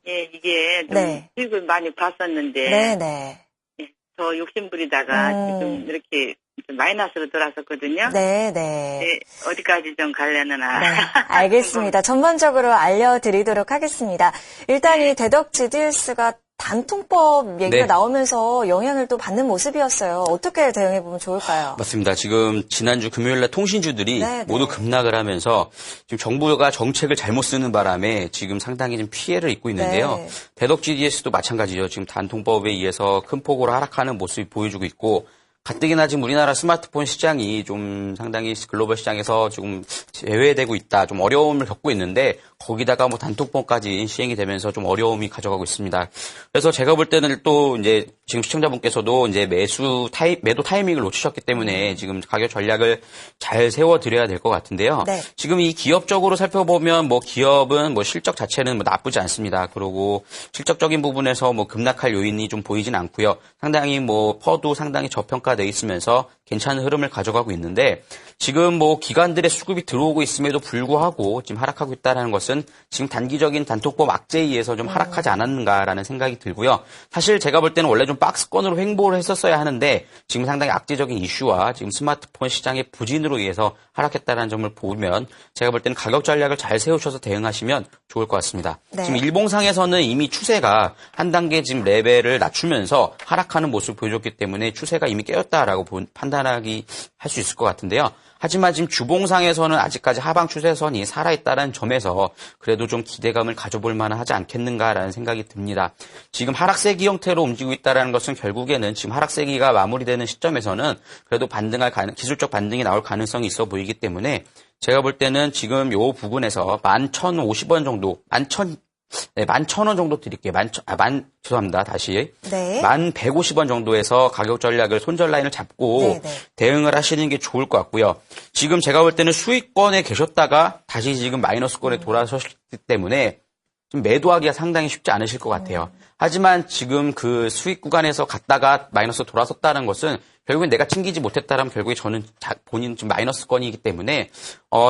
예, 이게 좀 네. 수익을 많이 봤었는데. 네네. 예, 더 욕심부리다가 지금 이렇게 좀 마이너스로 돌아섰거든요. 네네. 네, 어디까지 좀 가려나. 네, 알겠습니다. 전반적으로 알려드리도록 하겠습니다. 일단 이 대덕 GDS가 단통법 얘기가 네. 나오면서 영향을 또 받는 모습이었어요. 어떻게 대응해보면 좋을까요? 맞습니다. 지금 지난주 금요일날 통신주들이 네, 모두 네. 급락을 하면서 지금 정부가 정책을 잘못 쓰는 바람에 지금 상당히 좀 피해를 입고 있는데요. 네. 대덕 GDS도 마찬가지죠. 지금 단통법에 의해서 큰 폭으로 하락하는 모습이 보여주고 있고 가뜩이나 지금 우리나라 스마트폰 시장이 좀 상당히 글로벌 시장에서 지금 제외되고 있다. 좀 어려움을 겪고 있는데 거기다가 뭐 단톡방까지 시행이 되면서 좀 어려움이 가져가고 있습니다. 그래서 제가 볼 때는 또 이제 지금 시청자분께서도 이제 매도 타이밍을 놓치셨기 때문에 지금 가격 전략을 잘 세워드려야 될 것 같은데요. 네. 지금 이 기업적으로 살펴보면 뭐 기업은 뭐 실적 자체는 뭐 나쁘지 않습니다. 그리고 실적적인 부분에서 뭐 급락할 요인이 좀 보이진 않고요. 상당히 뭐 퍼도 상당히 저평가돼 있으면서 괜찮은 흐름을 가져가고 있는데 지금 뭐 기관들의 수급이 들어오고 있음에도 불구하고 지금 하락하고 있다는 것은 지금 단기적인 단톡법 악재에 의해서 좀 하락하지 않았는가라는 생각이 들고요. 사실 제가 볼 때는 원래 좀 박스권으로 횡보를 했었어야 하는데 지금 상당히 악재적인 이슈와 지금 스마트폰 시장의 부진으로 의해서 하락했다는 점을 보면 제가 볼 때는 가격 전략을 잘 세우셔서 대응하시면 좋을 것 같습니다. 네. 지금 일봉상에서는 이미 추세가 한 단계 지금 레벨을 낮추면서 하락하는 모습을 보여줬기 때문에 추세가 이미 깨졌다라고 판단하기 할 수 있을 것 같은데요. 하지만 지금 주봉상에서는 아직까지 하방 추세선이 살아있다는 점에서 그래도 좀 기대감을 가져볼 만하지 않겠는가라는 생각이 듭니다. 지금 하락세기 형태로 움직이고 있다는 것은 결국에는 지금 하락세기가 마무리되는 시점에서는 그래도 기술적 반등이 나올 가능성이 있어 보이기 때문에 제가 볼 때는 지금 요 부분에서 11,050원 정도, 11,000원 정도 드릴게요. 죄송합니다. 다시. 네. 1,150원 정도에서 가격 전략을 손절 라인을 잡고 네, 네. 대응을 하시는 게 좋을 것 같고요. 지금 제가 볼 때는 수익권에 계셨다가 다시 지금 마이너스권에 돌아서셨기 때문에 좀 매도하기가 상당히 쉽지 않으실 것 같아요. 하지만 지금 그 수익 구간에서 갔다가 마이너스 돌아섰다는 것은 결국엔 내가 챙기지 못했다라면 결국에 저는 본인 좀 마이너스권이기 때문에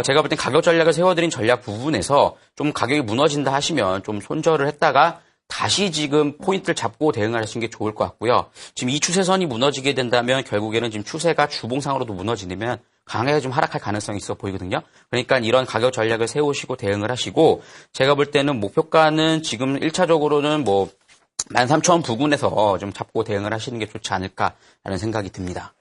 제가 볼 땐 가격 전략을 세워드린 전략 부분에서 좀 가격이 무너진다 하시면 좀 손절을 했다가 다시 지금 포인트를 잡고 대응을 하시는 게 좋을 것 같고요. 지금 이 추세선이 무너지게 된다면 결국에는 지금 추세가 주봉상으로도 무너지면 강하게 좀 하락할 가능성이 있어 보이거든요. 그러니까 이런 가격 전략을 세우시고 대응을 하시고 제가 볼 때는 목표가는 지금 1차적으로는 뭐 13,000원 부근에서 좀 잡고 대응을 하시는 게 좋지 않을까라는 생각이 듭니다.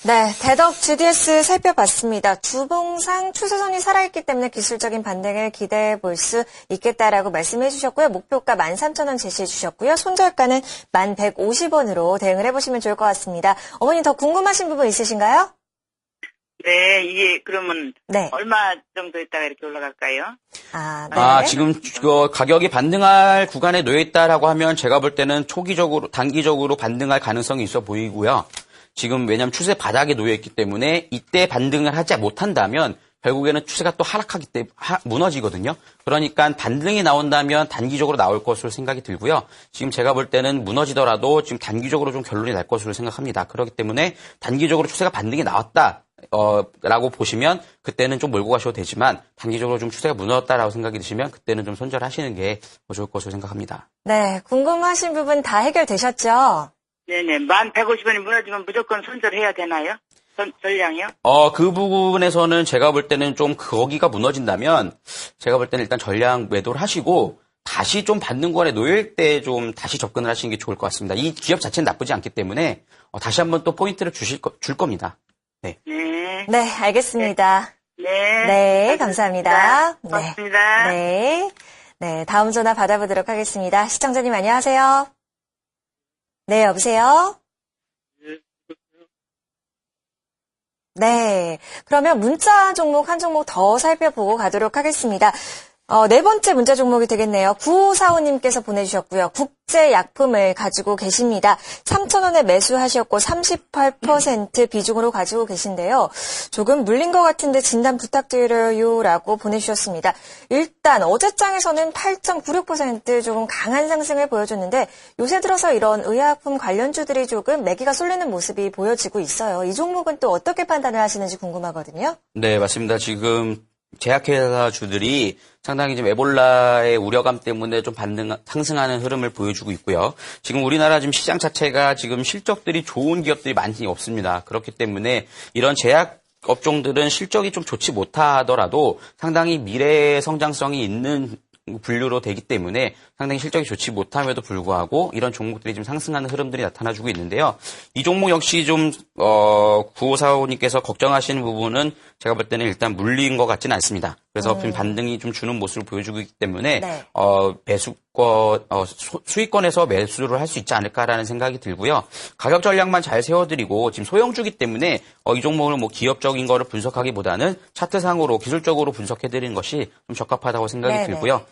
네, 대덕 GDS 살펴봤습니다. 주봉상 추세선이 살아있기 때문에 기술적인 반등을 기대해 볼 수 있겠다라고 말씀해 주셨고요. 목표가 13,000원 제시해 주셨고요. 손절가는 1,150원으로 대응을 해보시면 좋을 것 같습니다. 어머니 더 궁금하신 부분 있으신가요? 네, 이게 그러면 네. 얼마 정도 있다가 이렇게 올라갈까요? 네. 지금 가격이 반등할 구간에 놓여 있다라고 하면 제가 볼 때는 단기적으로 반등할 가능성이 있어 보이고요. 지금 왜냐하면 추세 바닥에 놓여 있기 때문에 이때 반등을 하지 못한다면 결국에는 추세가 또 하락하기 때문에 무너지거든요. 그러니까 반등이 나온다면 단기적으로 나올 것으로 생각이 들고요. 지금 제가 볼 때는 무너지더라도 지금 단기적으로 좀 결론이 날 것으로 생각합니다. 그렇기 때문에 단기적으로 추세가 반등이 나왔다. 라고 보시면 그때는 좀 몰고 가셔도 되지만 단기적으로 좀 추세가 무너졌다라고 생각이 드시면 그때는 좀 손절하시는 게 좋을 것으로 생각합니다. 네, 궁금하신 부분 다 해결되셨죠? 네네, 1,150원이 무너지면 무조건 손절해야 되나요? 전량이요? 그 부분에서는 제가 볼 때는 좀 거기가 무너진다면 제가 볼 때는 일단 전량 매도를 하시고 다시 좀 반등권에 놓일 때 좀 다시 접근을 하시는 게 좋을 것 같습니다. 이 기업 자체는 나쁘지 않기 때문에 다시 한번 또 포인트를 줄 겁니다. 네. 네. 네, 알겠습니다. 네. 네, 감사합니다. 네. 고맙습니다. 네. 네, 다음 전화 받아보도록 하겠습니다. 시청자님 안녕하세요. 네, 여보세요? 네. 그러면 문자 종목 한 종목 더 살펴보고 가도록 하겠습니다. 네 번째 문자 종목이 되겠네요. 9545님께서 보내주셨고요. 국제약품을 가지고 계십니다. 3,000원에 매수하셨고 38% 비중으로 가지고 계신데요. 조금 물린 것 같은데 진단 부탁드려요 라고 보내주셨습니다. 일단 어제장에서는 8.96% 조금 강한 상승을 보여줬는데 요새 들어서 이런 의약품 관련주들이 조금 매기가 쏠리는 모습이 보여지고 있어요. 이 종목은 또 어떻게 판단을 하시는지 궁금하거든요. 네, 맞습니다. 지금 제약회사 주들이 상당히 지금 에볼라의 우려감 때문에 좀 상승하는 흐름을 보여주고 있고요. 지금 우리나라 지금 시장 자체가 지금 실적들이 좋은 기업들이 많이 없습니다. 그렇기 때문에 이런 제약 업종들은 실적이 좀 좋지 못하더라도 상당히 미래 성장성이 있는 분류로 되기 때문에 상당히 실적이 좋지 못함에도 불구하고 이런 종목들이 좀 상승하는 흐름들이 나타나주고 있는데요. 이 종목 역시 좀 9545님께서 걱정하시는 부분은 제가 볼 때는 일단 물린 것 같지는 않습니다. 그래서 반등이 좀 주는 모습을 보여주고 있기 때문에 네. 수익권에서 매수를 할 수 있지 않을까라는 생각이 들고요. 가격 전략만 잘 세워드리고 지금 소형주기 때문에 이 종목을 뭐 기업적인 거를 분석하기보다는 차트상으로 기술적으로 분석해드리는 것이 좀 적합하다고 생각이 네네. 들고요.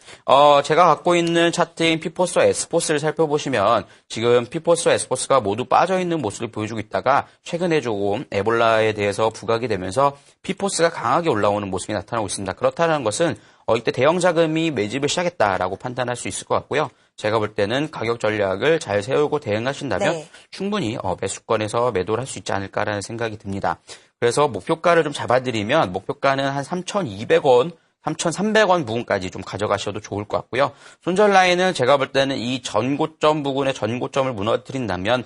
제가 갖고 있는 차트인 피포스와 에스포스를 살펴보시면 지금 피포스와 에스포스가 모두 빠져있는 모습을 보여주고 있다가 최근에 조금 에볼라에 대해서 부각이 되면서 피포스가 강하게 올라오는 모습이 나타나고 있습니다. 그렇다는 것은 이때 대형 자금이 매집을 시작했다라고 판단할 수 있을 것 같고요. 제가 볼 때는 가격 전략을 잘 세우고 대응하신다면 네. 충분히 매수권에서 매도를 할 수 있지 않을까라는 생각이 듭니다. 그래서 목표가를 좀 잡아드리면 목표가는 한 3,200원, 3,300원 부분까지 좀 가져가셔도 좋을 것 같고요. 손절 라인은 제가 볼 때는 이 전고점 부분의 전고점을 무너뜨린다면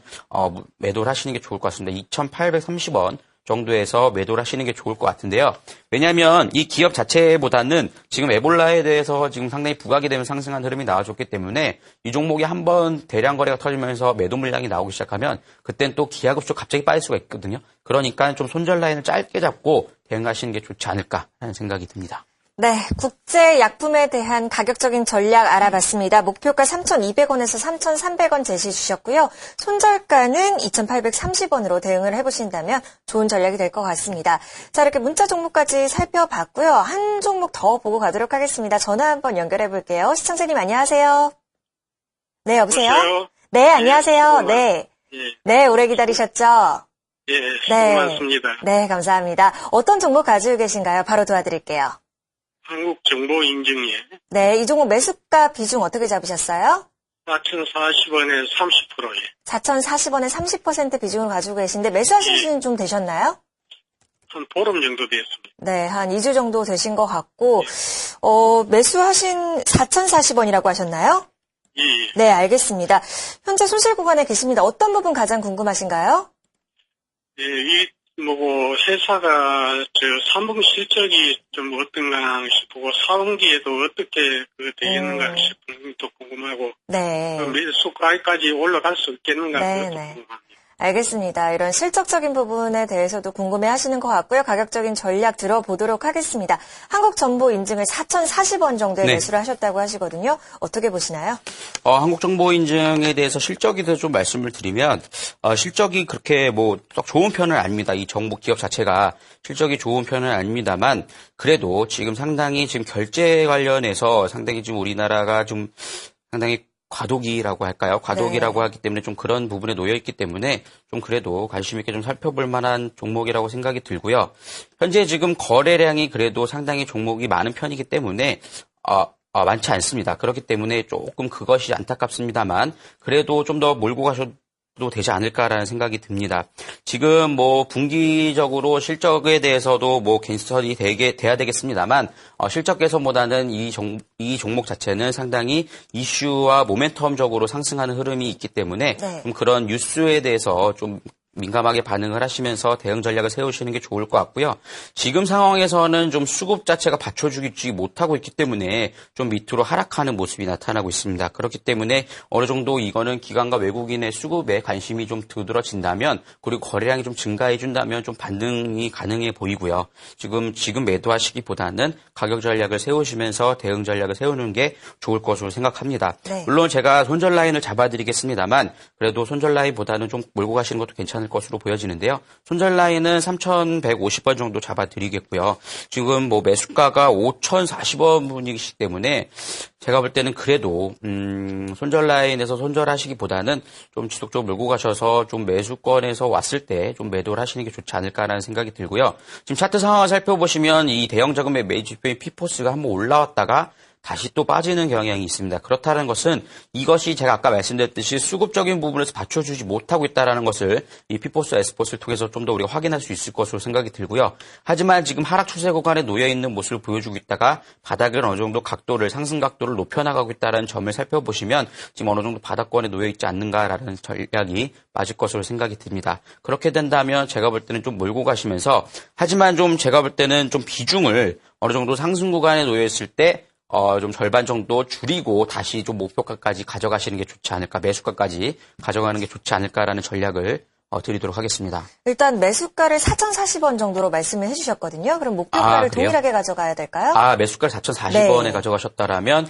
매도를 하시는 게 좋을 것 같습니다. 2,830원 정도에서 매도를 하시는 게 좋을 것 같은데요. 왜냐하면 이 기업 자체보다는 지금 에볼라에 대해서 지금 상당히 부각이 되면 상승한 흐름이 나와줬기 때문에 이 종목이 한번 대량 거래가 터지면서 매도 물량이 나오기 시작하면 그땐 또 기하급수 갑자기 빠질 수가 있거든요. 그러니까 좀 손절 라인을 짧게 잡고 대응하시는 게 좋지 않을까 하는 생각이 듭니다. 네, 국제약품에 대한 가격적인 전략 알아봤습니다. 목표가 3,200원에서 3,300원 제시 주셨고요. 손절가는 2,830원으로 대응을 해보신다면 좋은 전략이 될 것 같습니다. 자, 이렇게 문자 종목까지 살펴봤고요. 한 종목 더 보고 가도록 하겠습니다. 전화 한번 연결해 볼게요. 시청자님 안녕하세요. 네, 여보세요? 네, 안녕하세요. 네. 네, 오래 기다리셨죠? 예, 수고 네. 많습니다. 네, 감사합니다. 어떤 종목 가지고 계신가요? 바로 도와드릴게요. 한국정보인증에 네, 이 종목 매수가 비중 어떻게 잡으셨어요? 4,040원에 30%에 4,040원에 30% 비중을 가지고 계신데 매수하신 지는 좀 되셨나요? 한 보름 정도 됐습니다. 네, 한 2주 정도 되신 것 같고, 매수하신 4,040원이라고 하셨나요? 예, 네, 알겠습니다. 현재 손실 구간에 계십니다. 어떤 부분 가장 궁금하신가요? 예, 회사가 3분기 실적이 좀 어떤가 싶고 4분기에도 어떻게 되겠는가 싶은 것도 궁금하고 네. 매수가까지 올라갈 수 있겠는가 네, 그것도 네. 궁금합니다. 알겠습니다. 이런 실적적인 부분에 대해서도 궁금해하시는 것 같고요. 가격적인 전략 들어보도록 하겠습니다. 한국정보인증을 4,040원 정도에 네. 매수를 하셨다고 하시거든요. 어떻게 보시나요? 한국정보인증에 대해서 실적에 대해서 좀 말씀을 드리면 실적이 그렇게 썩 좋은 편은 아닙니다. 이 정보 기업 자체가 실적이 좋은 편은 아닙니다만 그래도 지금 상당히 지금 결제 관련해서 상당히 지금 우리나라가 좀 상당히 과도기라고 할까요? 과도기라고 네. 하기 때문에 좀 그런 부분에 놓여 있기 때문에 좀 그래도 관심 있게 좀 살펴볼 만한 종목이라고 생각이 들고요. 현재 지금 거래량이 그래도 상당히 종목이 많은 편이기 때문에 많지 않습니다. 그렇기 때문에 조금 그것이 안타깝습니다만 그래도 좀 더 몰고 가셔도 되지 않을까라는 생각이 듭니다. 지금 분기적으로 실적에 대해서도 개선이 돼야 되겠습니다만 실적 개선보다는 이 종목 자체는 상당히 이슈와 모멘텀적으로 상승하는 흐름이 있기 때문에 네. 좀 그런 뉴스에 대해서 좀 민감하게 반응을 하시면서 대응 전략을 세우시는 게 좋을 것 같고요. 지금 상황에서는 좀 수급 자체가 받쳐주지 못하고 있기 때문에 좀 밑으로 하락하는 모습이 나타나고 있습니다. 그렇기 때문에 어느 정도 이거는 기관과 외국인의 수급에 관심이 좀 두드러진다면 그리고 거래량이 좀 증가해준다면 좀 반등이 가능해 보이고요. 지금 매도하시기보다는 가격 전략을 세우시면서 대응 전략을 세우는 게 좋을 것으로 생각합니다. 네. 물론 제가 손절 라인을 잡아드리겠습니다만 그래도 손절 라인보다는 좀 몰고 가시는 것도 괜찮을 것으로 보여지는데요. 손절 라인은 3,150원 정도 잡아드리겠고요. 지금 매수가가 5,040원 분이기 때문에 제가 볼 때는 그래도 손절 라인에서 손절하시기보다는 좀 지속적으로 몰고 가셔서 좀 매수권에서 왔을 때 좀 매도를 하시는 게 좋지 않을까라는 생각이 들고요. 지금 차트 상황을 살펴보시면 이 대형 자금의 매집표인 피포스가 한번 올라왔다가 다시 또 빠지는 경향이 있습니다. 그렇다는 것은 이것이 제가 아까 말씀드렸듯이 수급적인 부분에서 받쳐주지 못하고 있다는 것을 이 피포스, 에스포스를 통해서 좀 더 우리가 확인할 수 있을 것으로 생각이 들고요. 하지만 지금 하락 추세 구간에 놓여있는 모습을 보여주고 있다가 바닥을 어느 정도 상승 각도를 높여나가고 있다는 점을 살펴보시면 지금 어느 정도 바닥권에 놓여있지 않는가라는 전략이 맞을 것으로 생각이 듭니다. 그렇게 된다면 제가 볼 때는 좀 몰고 가시면서 하지만 좀 제가 볼 때는 좀 비중을 어느 정도 상승 구간에 놓여있을 때 좀 절반 정도 줄이고 다시 좀 목표가까지 가져가시는 게 좋지 않을까, 매수가까지 가져가는 게 좋지 않을까라는 전략을 드리도록 하겠습니다. 일단 매수가를 4,040원 정도로 말씀을 해주셨거든요. 그럼 목표가를 그래요? 동일하게 가져가야 될까요? 매수가를 4,040원에 네. 가져가셨다라면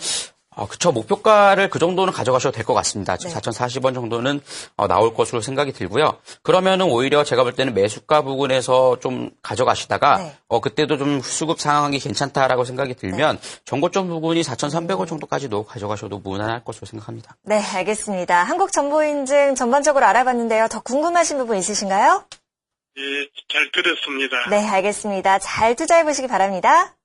그쵸. 목표가를 그 정도는 가져가셔도 될 것 같습니다. 지금 네. 4,040원 정도는 나올 것으로 생각이 들고요. 그러면은 오히려 제가 볼 때는 매수가 부분에서 좀 가져가시다가 네. 그때도 좀 수급 상황이 괜찮다라고 생각이 들면 정고점 부분이 4,300원 정도까지도 가져가셔도 무난할 것으로 생각합니다. 네, 알겠습니다. 한국정보인증 전반적으로 알아봤는데요. 더 궁금하신 부분 있으신가요? 예, 잘 들었습니다. 네, 알겠습니다. 잘 투자해 보시기 바랍니다.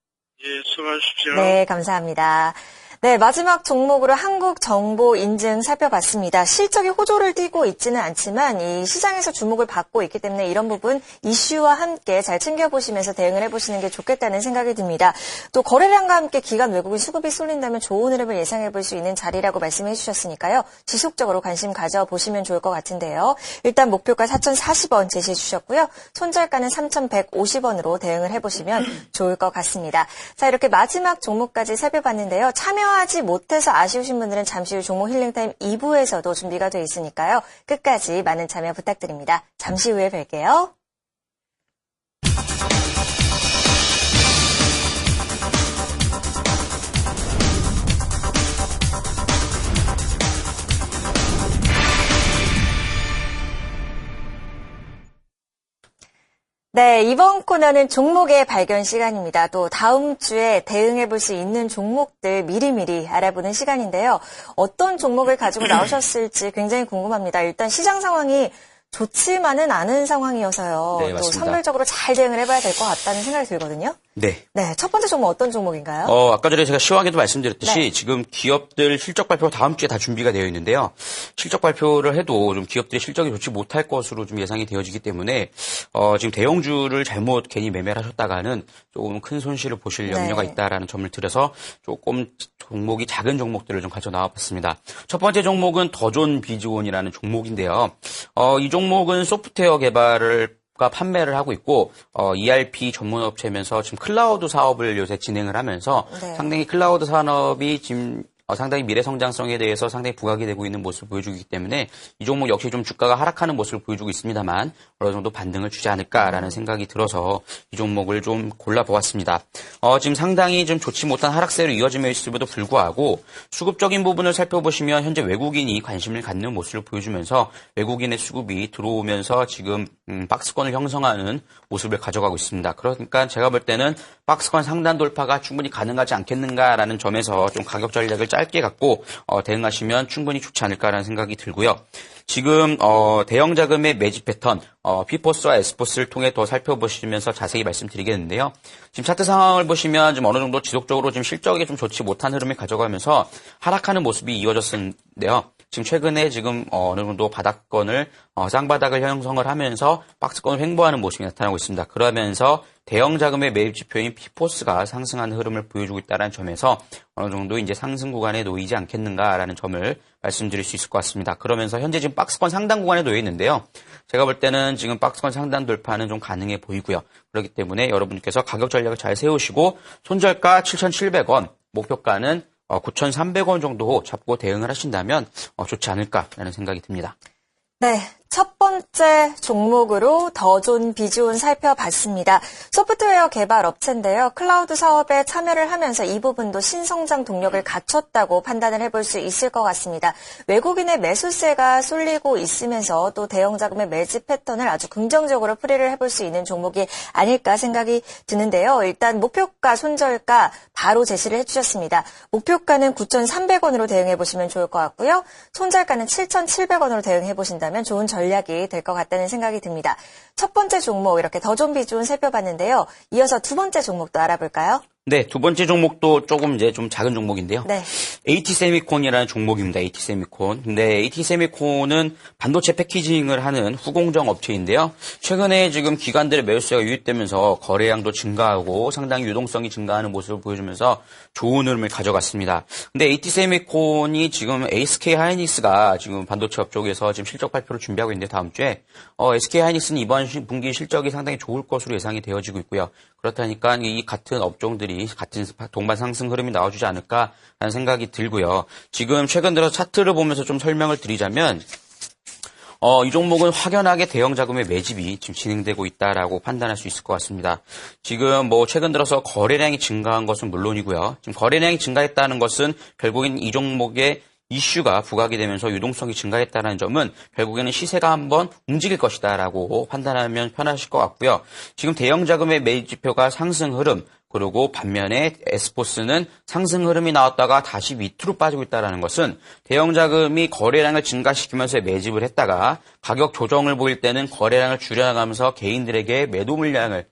예, 예, 수고하십시오. 네, 감사합니다. 네, 마지막 종목으로 한국정보인증 살펴봤습니다. 실적이 호조를 띠고 있지는 않지만 이 시장에서 주목을 받고 있기 때문에 이런 부분 이슈와 함께 잘 챙겨보시면서 대응을 해보시는 게 좋겠다는 생각이 듭니다. 또 거래량과 함께 기관 외국인 수급이 쏠린다면 좋은 흐름을 예상해볼 수 있는 자리라고 말씀해 주셨으니까요. 지속적으로 관심 가져보시면 좋을 것 같은데요. 일단 목표가 4,040원 제시해 주셨고요. 손절가는 3,150원으로 대응을 해보시면 좋을 것 같습니다. 자, 이렇게 마지막 종목까지 살펴봤는데요. 참여하지 못해서 아쉬우신 분들은 잠시 후 종목 힐링타임 2부에서도 준비가 되어 있으니까요. 끝까지 많은 참여 부탁드립니다. 잠시 후에 뵐게요. 네, 이번 코너는 종목의 발견 시간입니다. 또 다음 주에 대응해볼 수 있는 종목들 미리미리 알아보는 시간인데요. 어떤 종목을 가지고 나오셨을지 굉장히 궁금합니다. 일단 시장 상황이 좋지만은 않은 상황이어서요. 네, 또 맞습니다. 선별적으로 잘 대응을 해봐야 될 것 같다는 생각이 들거든요. 네. 네, 첫 번째 종목 어떤 종목인가요? 아까 전에 제가 시황에도 말씀드렸듯이 네. 지금 기업들 실적 발표가 다음 주에 다 준비가 되어 있는데요. 실적 발표를 해도 좀 기업들의 실적이 좋지 못할 것으로 좀 예상이 되어지기 때문에 지금 대형주를 잘못 괜히 매매를 하셨다가는 조금 큰 손실을 보실 염려가 네. 있다라는 점을 들여서 조금 종목이 작은 종목들을 좀 가져 나와봤습니다. 첫 번째 종목은 더존 비즈온이라는 종목인데요. 이 종목은 소프트웨어 개발을 판매를 하고 있고 ERP 전문 업체면서 지금 클라우드 사업을 요새 진행을 하면서 네. 상당히 클라우드 산업이 지금 상당히 미래 성장성에 대해서 상당히 부각이 되고 있는 모습을 보여주기 때문에 이 종목 역시 좀 주가가 하락하는 모습을 보여주고 있습니다만 어느 정도 반등을 주지 않을까라는 생각이 들어서 이 종목을 좀 골라보았습니다. 지금 상당히 좀 좋지 못한 하락세로 이어지며 있음에도 불구하고 수급적인 부분을 살펴보시면 현재 외국인이 관심을 갖는 모습을 보여주면서 외국인의 수급이 들어오면서 지금 박스권을 형성하는 모습을 가져가고 있습니다. 그러니까 제가 볼 때는 박스권 상단 돌파가 충분히 가능하지 않겠는가라는 점에서 좀 가격 전략을 짧게 갖고 대응하시면 충분히 좋지 않을까라는 생각이 들고요. 지금 대형 자금의 매집 패턴 P포스와 S포스를 통해 더 살펴보시면서 자세히 말씀드리겠는데요. 지금 차트 상황을 보시면 지금 어느 정도 지속적으로 지금 실적이 좀 좋지 못한 흐름을 가져가면서 하락하는 모습이 이어졌는데요. 지금 최근에 지금 어느 정도 바닥권을 쌍바닥을 형성을 하면서 박스권을 횡보하는 모습이 나타나고 있습니다. 그러면서 대형 자금의 매입 지표인 P포스가 상승하는 흐름을 보여주고 있다는 점에서 어느 정도 이제 상승 구간에 놓이지 않겠는가라는 점을 말씀드릴 수 있을 것 같습니다. 그러면서 현재 지금 박스권 상단 구간에 놓여 있는데요. 제가 볼 때는 지금 박스권 상단 돌파는 좀 가능해 보이고요. 그렇기 때문에 여러분께서 가격 전략을 잘 세우시고 손절가 7,700원, 목표가는 9,300원 정도 잡고 대응을 하신다면 좋지 않을까라는 생각이 듭니다. 네, 첫 번째 종목으로 더존 비즈온 살펴봤습니다. 소프트웨어 개발 업체인데요. 클라우드 사업에 참여를 하면서 이 부분도 신성장 동력을 갖췄다고 판단을 해볼 수 있을 것 같습니다. 외국인의 매수세가 쏠리고 있으면서 또 대형 자금의 매집 패턴을 아주 긍정적으로 풀이를 해볼 수 있는 종목이 아닐까 생각이 드는데요. 일단 목표가, 손절가 바로 제시를 해주셨습니다. 목표가는 9,300원으로 대응해보시면 좋을 것 같고요. 손절가는 7,700원으로 대응해보신다면 좋은 전략이 될 것 같다는 생각이 듭니다. 첫 번째 종목 이렇게 더존 비즈온 살펴봤는데요. 이어서 두 번째 종목도 알아볼까요? 네, 두 번째 종목도 조금 이제 좀 작은 종목인데요. 네. AT세미콘이라는 종목입니다. AT세미콘. 근데 AT세미콘은 반도체 패키징을 하는 후공정 업체인데요. 최근에 지금 기관들의 매수세가 유입되면서 거래량도 증가하고 상당히 유동성이 증가하는 모습을 보여주면서 좋은 흐름을 가져갔습니다. 근데 AT세미콘이 지금 SK하이닉스가 지금 반도체 업쪽에서 지금 실적 발표를 준비하고 있는데 다음 주에 SK하이닉스는 이번 분기 실적이 상당히 좋을 것으로 예상이 되어지고 있고요. 그렇다니까 이 같은 업종들이 같은 동반 상승 흐름이 나와주지 않을까라는 생각이 들고요. 지금 최근 들어 차트를 보면서 좀 설명을 드리자면 이 종목은 확연하게 대형 자금의 매집이 지금 진행되고 있다라고 판단할 수 있을 것 같습니다. 지금 최근 들어서 거래량이 증가한 것은 물론이고요. 지금 거래량이 증가했다는 것은 결국엔 이 종목의 이슈가 부각이 되면서 유동성이 증가했다는 점은 결국에는 시세가 한번 움직일 것이다라고 판단하면 편하실 것 같고요. 지금 대형 자금의 매입 지표가 상승 흐름, 그리고 반면에 S포스는 상승 흐름이 나왔다가 다시 밑으로 빠지고 있다는 것은 대형 자금이 거래량을 증가시키면서 매집을 했다가 가격 조정을 보일 때는 거래량을 줄여나가면서 개인들에게 매도 물량을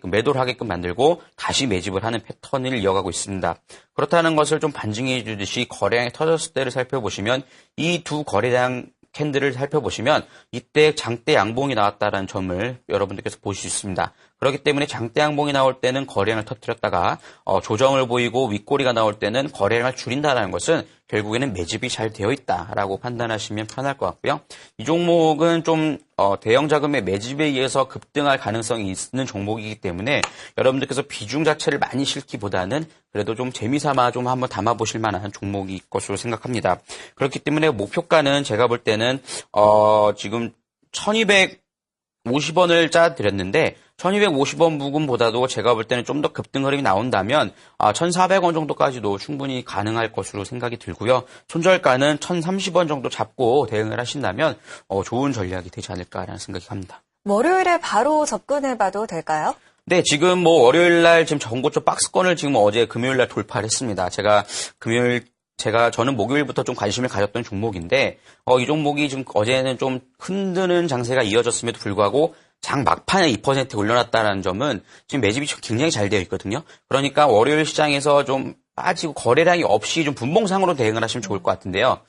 매도를 하게끔 만들고 다시 매집을 하는 패턴을 이어가고 있습니다. 그렇다는 것을 좀 반증해 주듯이 거래량이 터졌을 때를 살펴보시면 이 두 거래량 캔들을 살펴보시면 이때 장대 양봉이 나왔다는 점을 여러분들께서 보실 수 있습니다. 그렇기 때문에 장대 양봉이 나올 때는 거래량을 터뜨렸다가 조정을 보이고 윗꼬리가 나올 때는 거래량을 줄인다는 것은 결국에는 매집이 잘 되어 있다라고 판단하시면 편할 것 같고요. 이 종목은 좀 대형 자금의 매집에 의해서 급등할 가능성이 있는 종목이기 때문에 여러분들께서 비중 자체를 많이 실기보다는 그래도 좀 재미삼아 좀 한번 담아보실 만한 종목일 것으로 생각합니다. 그렇기 때문에 목표가는 제가 볼 때는 지금 1250원을 짜드렸는데 1250원 부근보다도 제가 볼 때는 좀 더 급등 흐름이 나온다면 1400원 정도까지도 충분히 가능할 것으로 생각이 들고요. 손절가는 1030원 정도 잡고 대응을 하신다면 좋은 전략이 되지 않을까라는 생각이 듭니다. 월요일에 바로 접근해봐도 될까요? 네, 지금 뭐 월요일날 지금 전고점 박스권을 지금 어제 금요일날 돌파를 했습니다. 저는 목요일부터 좀 관심을 가졌던 종목인데, 이 종목이 지금 어제는 좀 흔드는 장세가 이어졌음에도 불구하고 장 막판에 2% 올려놨다는 점은 지금 매집이 굉장히 잘 되어 있거든요. 그러니까 월요일 시장에서 좀 빠지고 거래량이 없이 좀 분봉상으로 대응을 하시면 좋을 것 같은데요.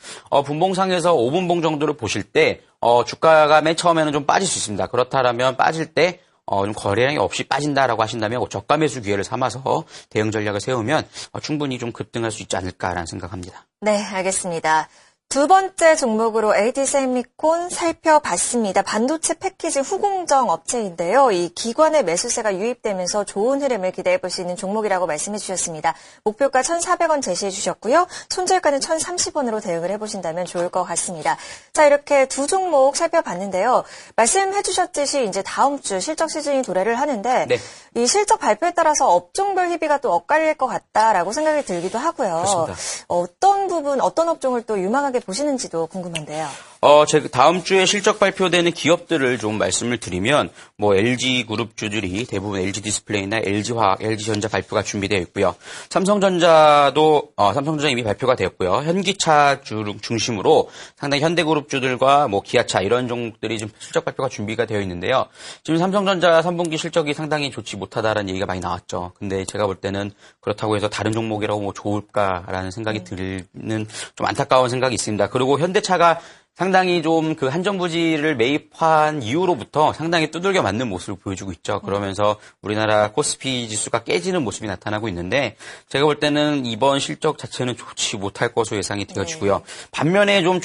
분봉상에서 5분봉 정도를 보실 때, 주가가 맨 처음에는 좀 빠질 수 있습니다. 그렇다면 빠질 때, 좀 거래량이 없이 빠진다라고 하신다면 저가 매수 기회를 삼아서 대응 전략을 세우면 충분히 좀 급등할 수 있지 않을까라는 생각합니다. 네, 알겠습니다. 두 번째 종목으로 LG세미콘 살펴봤습니다. 반도체 패키징 후공정 업체인데요. 이 기관의 매수세가 유입되면서 좋은 흐름을 기대해 볼 수 있는 종목이라고 말씀해 주셨습니다. 목표가 1,400원 제시해 주셨고요. 손절가는 1,030원으로 대응을 해보신다면 좋을 것 같습니다. 자, 이렇게 두 종목 살펴봤는데요. 말씀해 주셨듯이 이제 다음 주 실적 시즌이 도래를 하는데 네. 이 실적 발표에 따라서 업종별 희비가 또 엇갈릴 것 같다라고 생각이 들기도 하고요. 그렇습니다. 어떤 업종을 또 유망하게 보시는지도 궁금한데요. 제가 다음 주에 실적 발표되는 기업들을 좀 말씀을 드리면, LG그룹주들이 대부분 LG디스플레이나 LG화학, LG전자 발표가 준비되어 있고요. 삼성전자 이미 발표가 되었고요. 현기차 중심으로 상당히 현대그룹주들과 기아차 이런 종목들이 지금 실적 발표가 준비가 되어 있는데요. 지금 삼성전자 3분기 실적이 상당히 좋지 못하다라는 얘기가 많이 나왔죠. 근데 제가 볼 때는 그렇다고 해서 다른 종목이라고 좋을까라는 생각이 드는 좀 안타까운 생각이 있습니다. 그리고 현대차가 상당히 좀 그 한전부지를 매입한 이후로부터 상당히 두들겨 맞는 모습을 보여주고 있죠. 그러면서 우리나라 코스피 지수가 깨지는 모습이 나타나고 있는데 제가 볼 때는 이번 실적 자체는 좋지 못할 것으로 예상이 되어지고요. 반면에 좀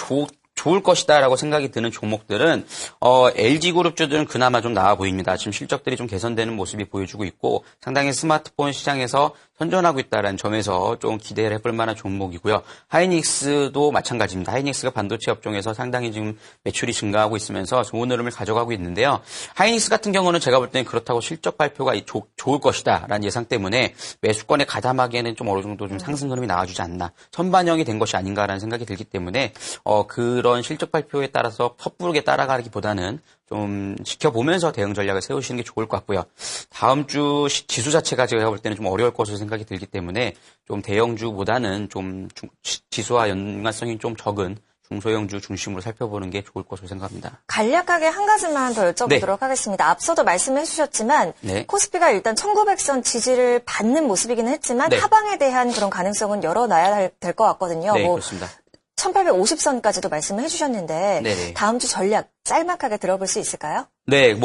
좋을 것이다라고 생각이 드는 종목들은 LG그룹주들은 그나마 좀 나아 보입니다. 지금 실적들이 좀 개선되는 모습이 보여주고 있고 상당히 스마트폰 시장에서 선전하고 있다는 점에서 좀 기대를 해볼 만한 종목이고요. 하이닉스도 마찬가지입니다. 하이닉스가 반도체 업종에서 상당히 지금 매출이 증가하고 있으면서 좋은 흐름을 가져가고 있는데요. 하이닉스 같은 경우는 제가 볼 때는 그렇다고 실적 발표가 좋을 것이다라는 예상 때문에 매수권에 가담하기에는 좀 어느 정도 좀 상승 흐름이 나와주지 않나. 선반영이 된 것이 아닌가라는 생각이 들기 때문에 그런 실적 발표에 따라서 섣부르게 따라가기보다는 좀 지켜보면서 대응 전략을 세우시는 게 좋을 것 같고요. 다음 주 지수 자체가 제가 볼 때는 좀 어려울 것으로 생각이 들기 때문에 좀 대형주보다는 좀 지수와 연관성이 좀 적은 중소형주 중심으로 살펴보는 게 좋을 것으로 생각합니다. 간략하게 한 가지만 더 여쭤보도록 하겠습니다. 앞서도 말씀해 주셨지만 코스피가 일단 1900선 지지를 받는 모습이기는 했지만 하방에 대한 그런 가능성은 열어놔야 될 것 같거든요. 네, 그렇습니다. 1850선까지도 말씀을 해주셨는데 네네. 다음 주 전략 짤막하게 들어볼 수 있을까요? 네,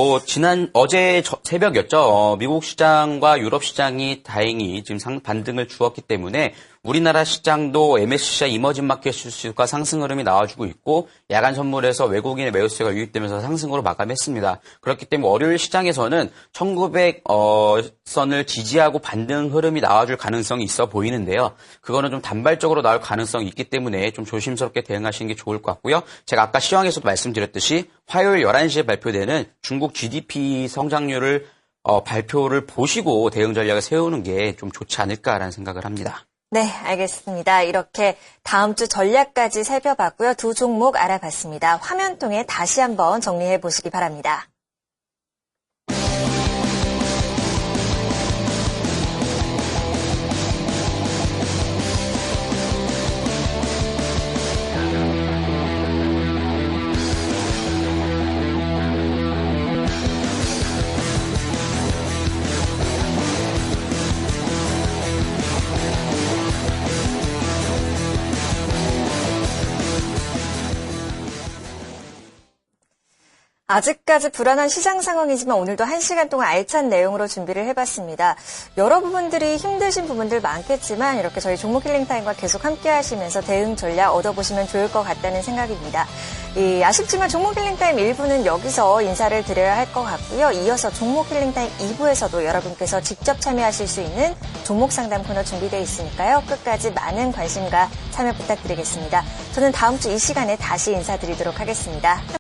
어제 새벽이었죠. 미국 시장과 유럽 시장이 다행히 지금 반등을 주었기 때문에 우리나라 시장도 MSCI 이머징 마켓 지수가 상승 흐름이 나와주고 있고 야간 선물에서 외국인의 매수세가 유입되면서 상승으로 마감했습니다. 그렇기 때문에 월요일 시장에서는 1900선을 지지하고 반등 흐름이 나와줄 가능성이 있어 보이는데요. 그거는 좀 단발적으로 나올 가능성이 있기 때문에 좀 조심스럽게 대응하시는 게 좋을 것 같고요. 제가 아까 시황에서도 말씀드렸듯이 화요일 11시에 발표되는 중국 GDP 성장률을 발표를 보시고 대응 전략을 세우는 게 좀 좋지 않을까라는 생각을 합니다. 네, 알겠습니다. 이렇게 다음 주 전략까지 살펴봤고요. 두 종목 알아봤습니다. 화면 통해 다시 한번 정리해 보시기 바랍니다. 아직까지 불안한 시장 상황이지만 오늘도 1시간 동안 알찬 내용으로 준비를 해봤습니다. 여러 부분들이 힘드신 부분들 많겠지만 이렇게 저희 종목 힐링타임과 계속 함께 하시면서 대응 전략 얻어보시면 좋을 것 같다는 생각입니다. 아쉽지만 종목 힐링타임 1부는 여기서 인사를 드려야 할 것 같고요. 이어서 종목 힐링타임 2부에서도 여러분께서 직접 참여하실 수 있는 종목 상담 코너 준비되어 있으니까요. 끝까지 많은 관심과 참여 부탁드리겠습니다. 저는 다음 주 이 시간에 다시 인사드리도록 하겠습니다.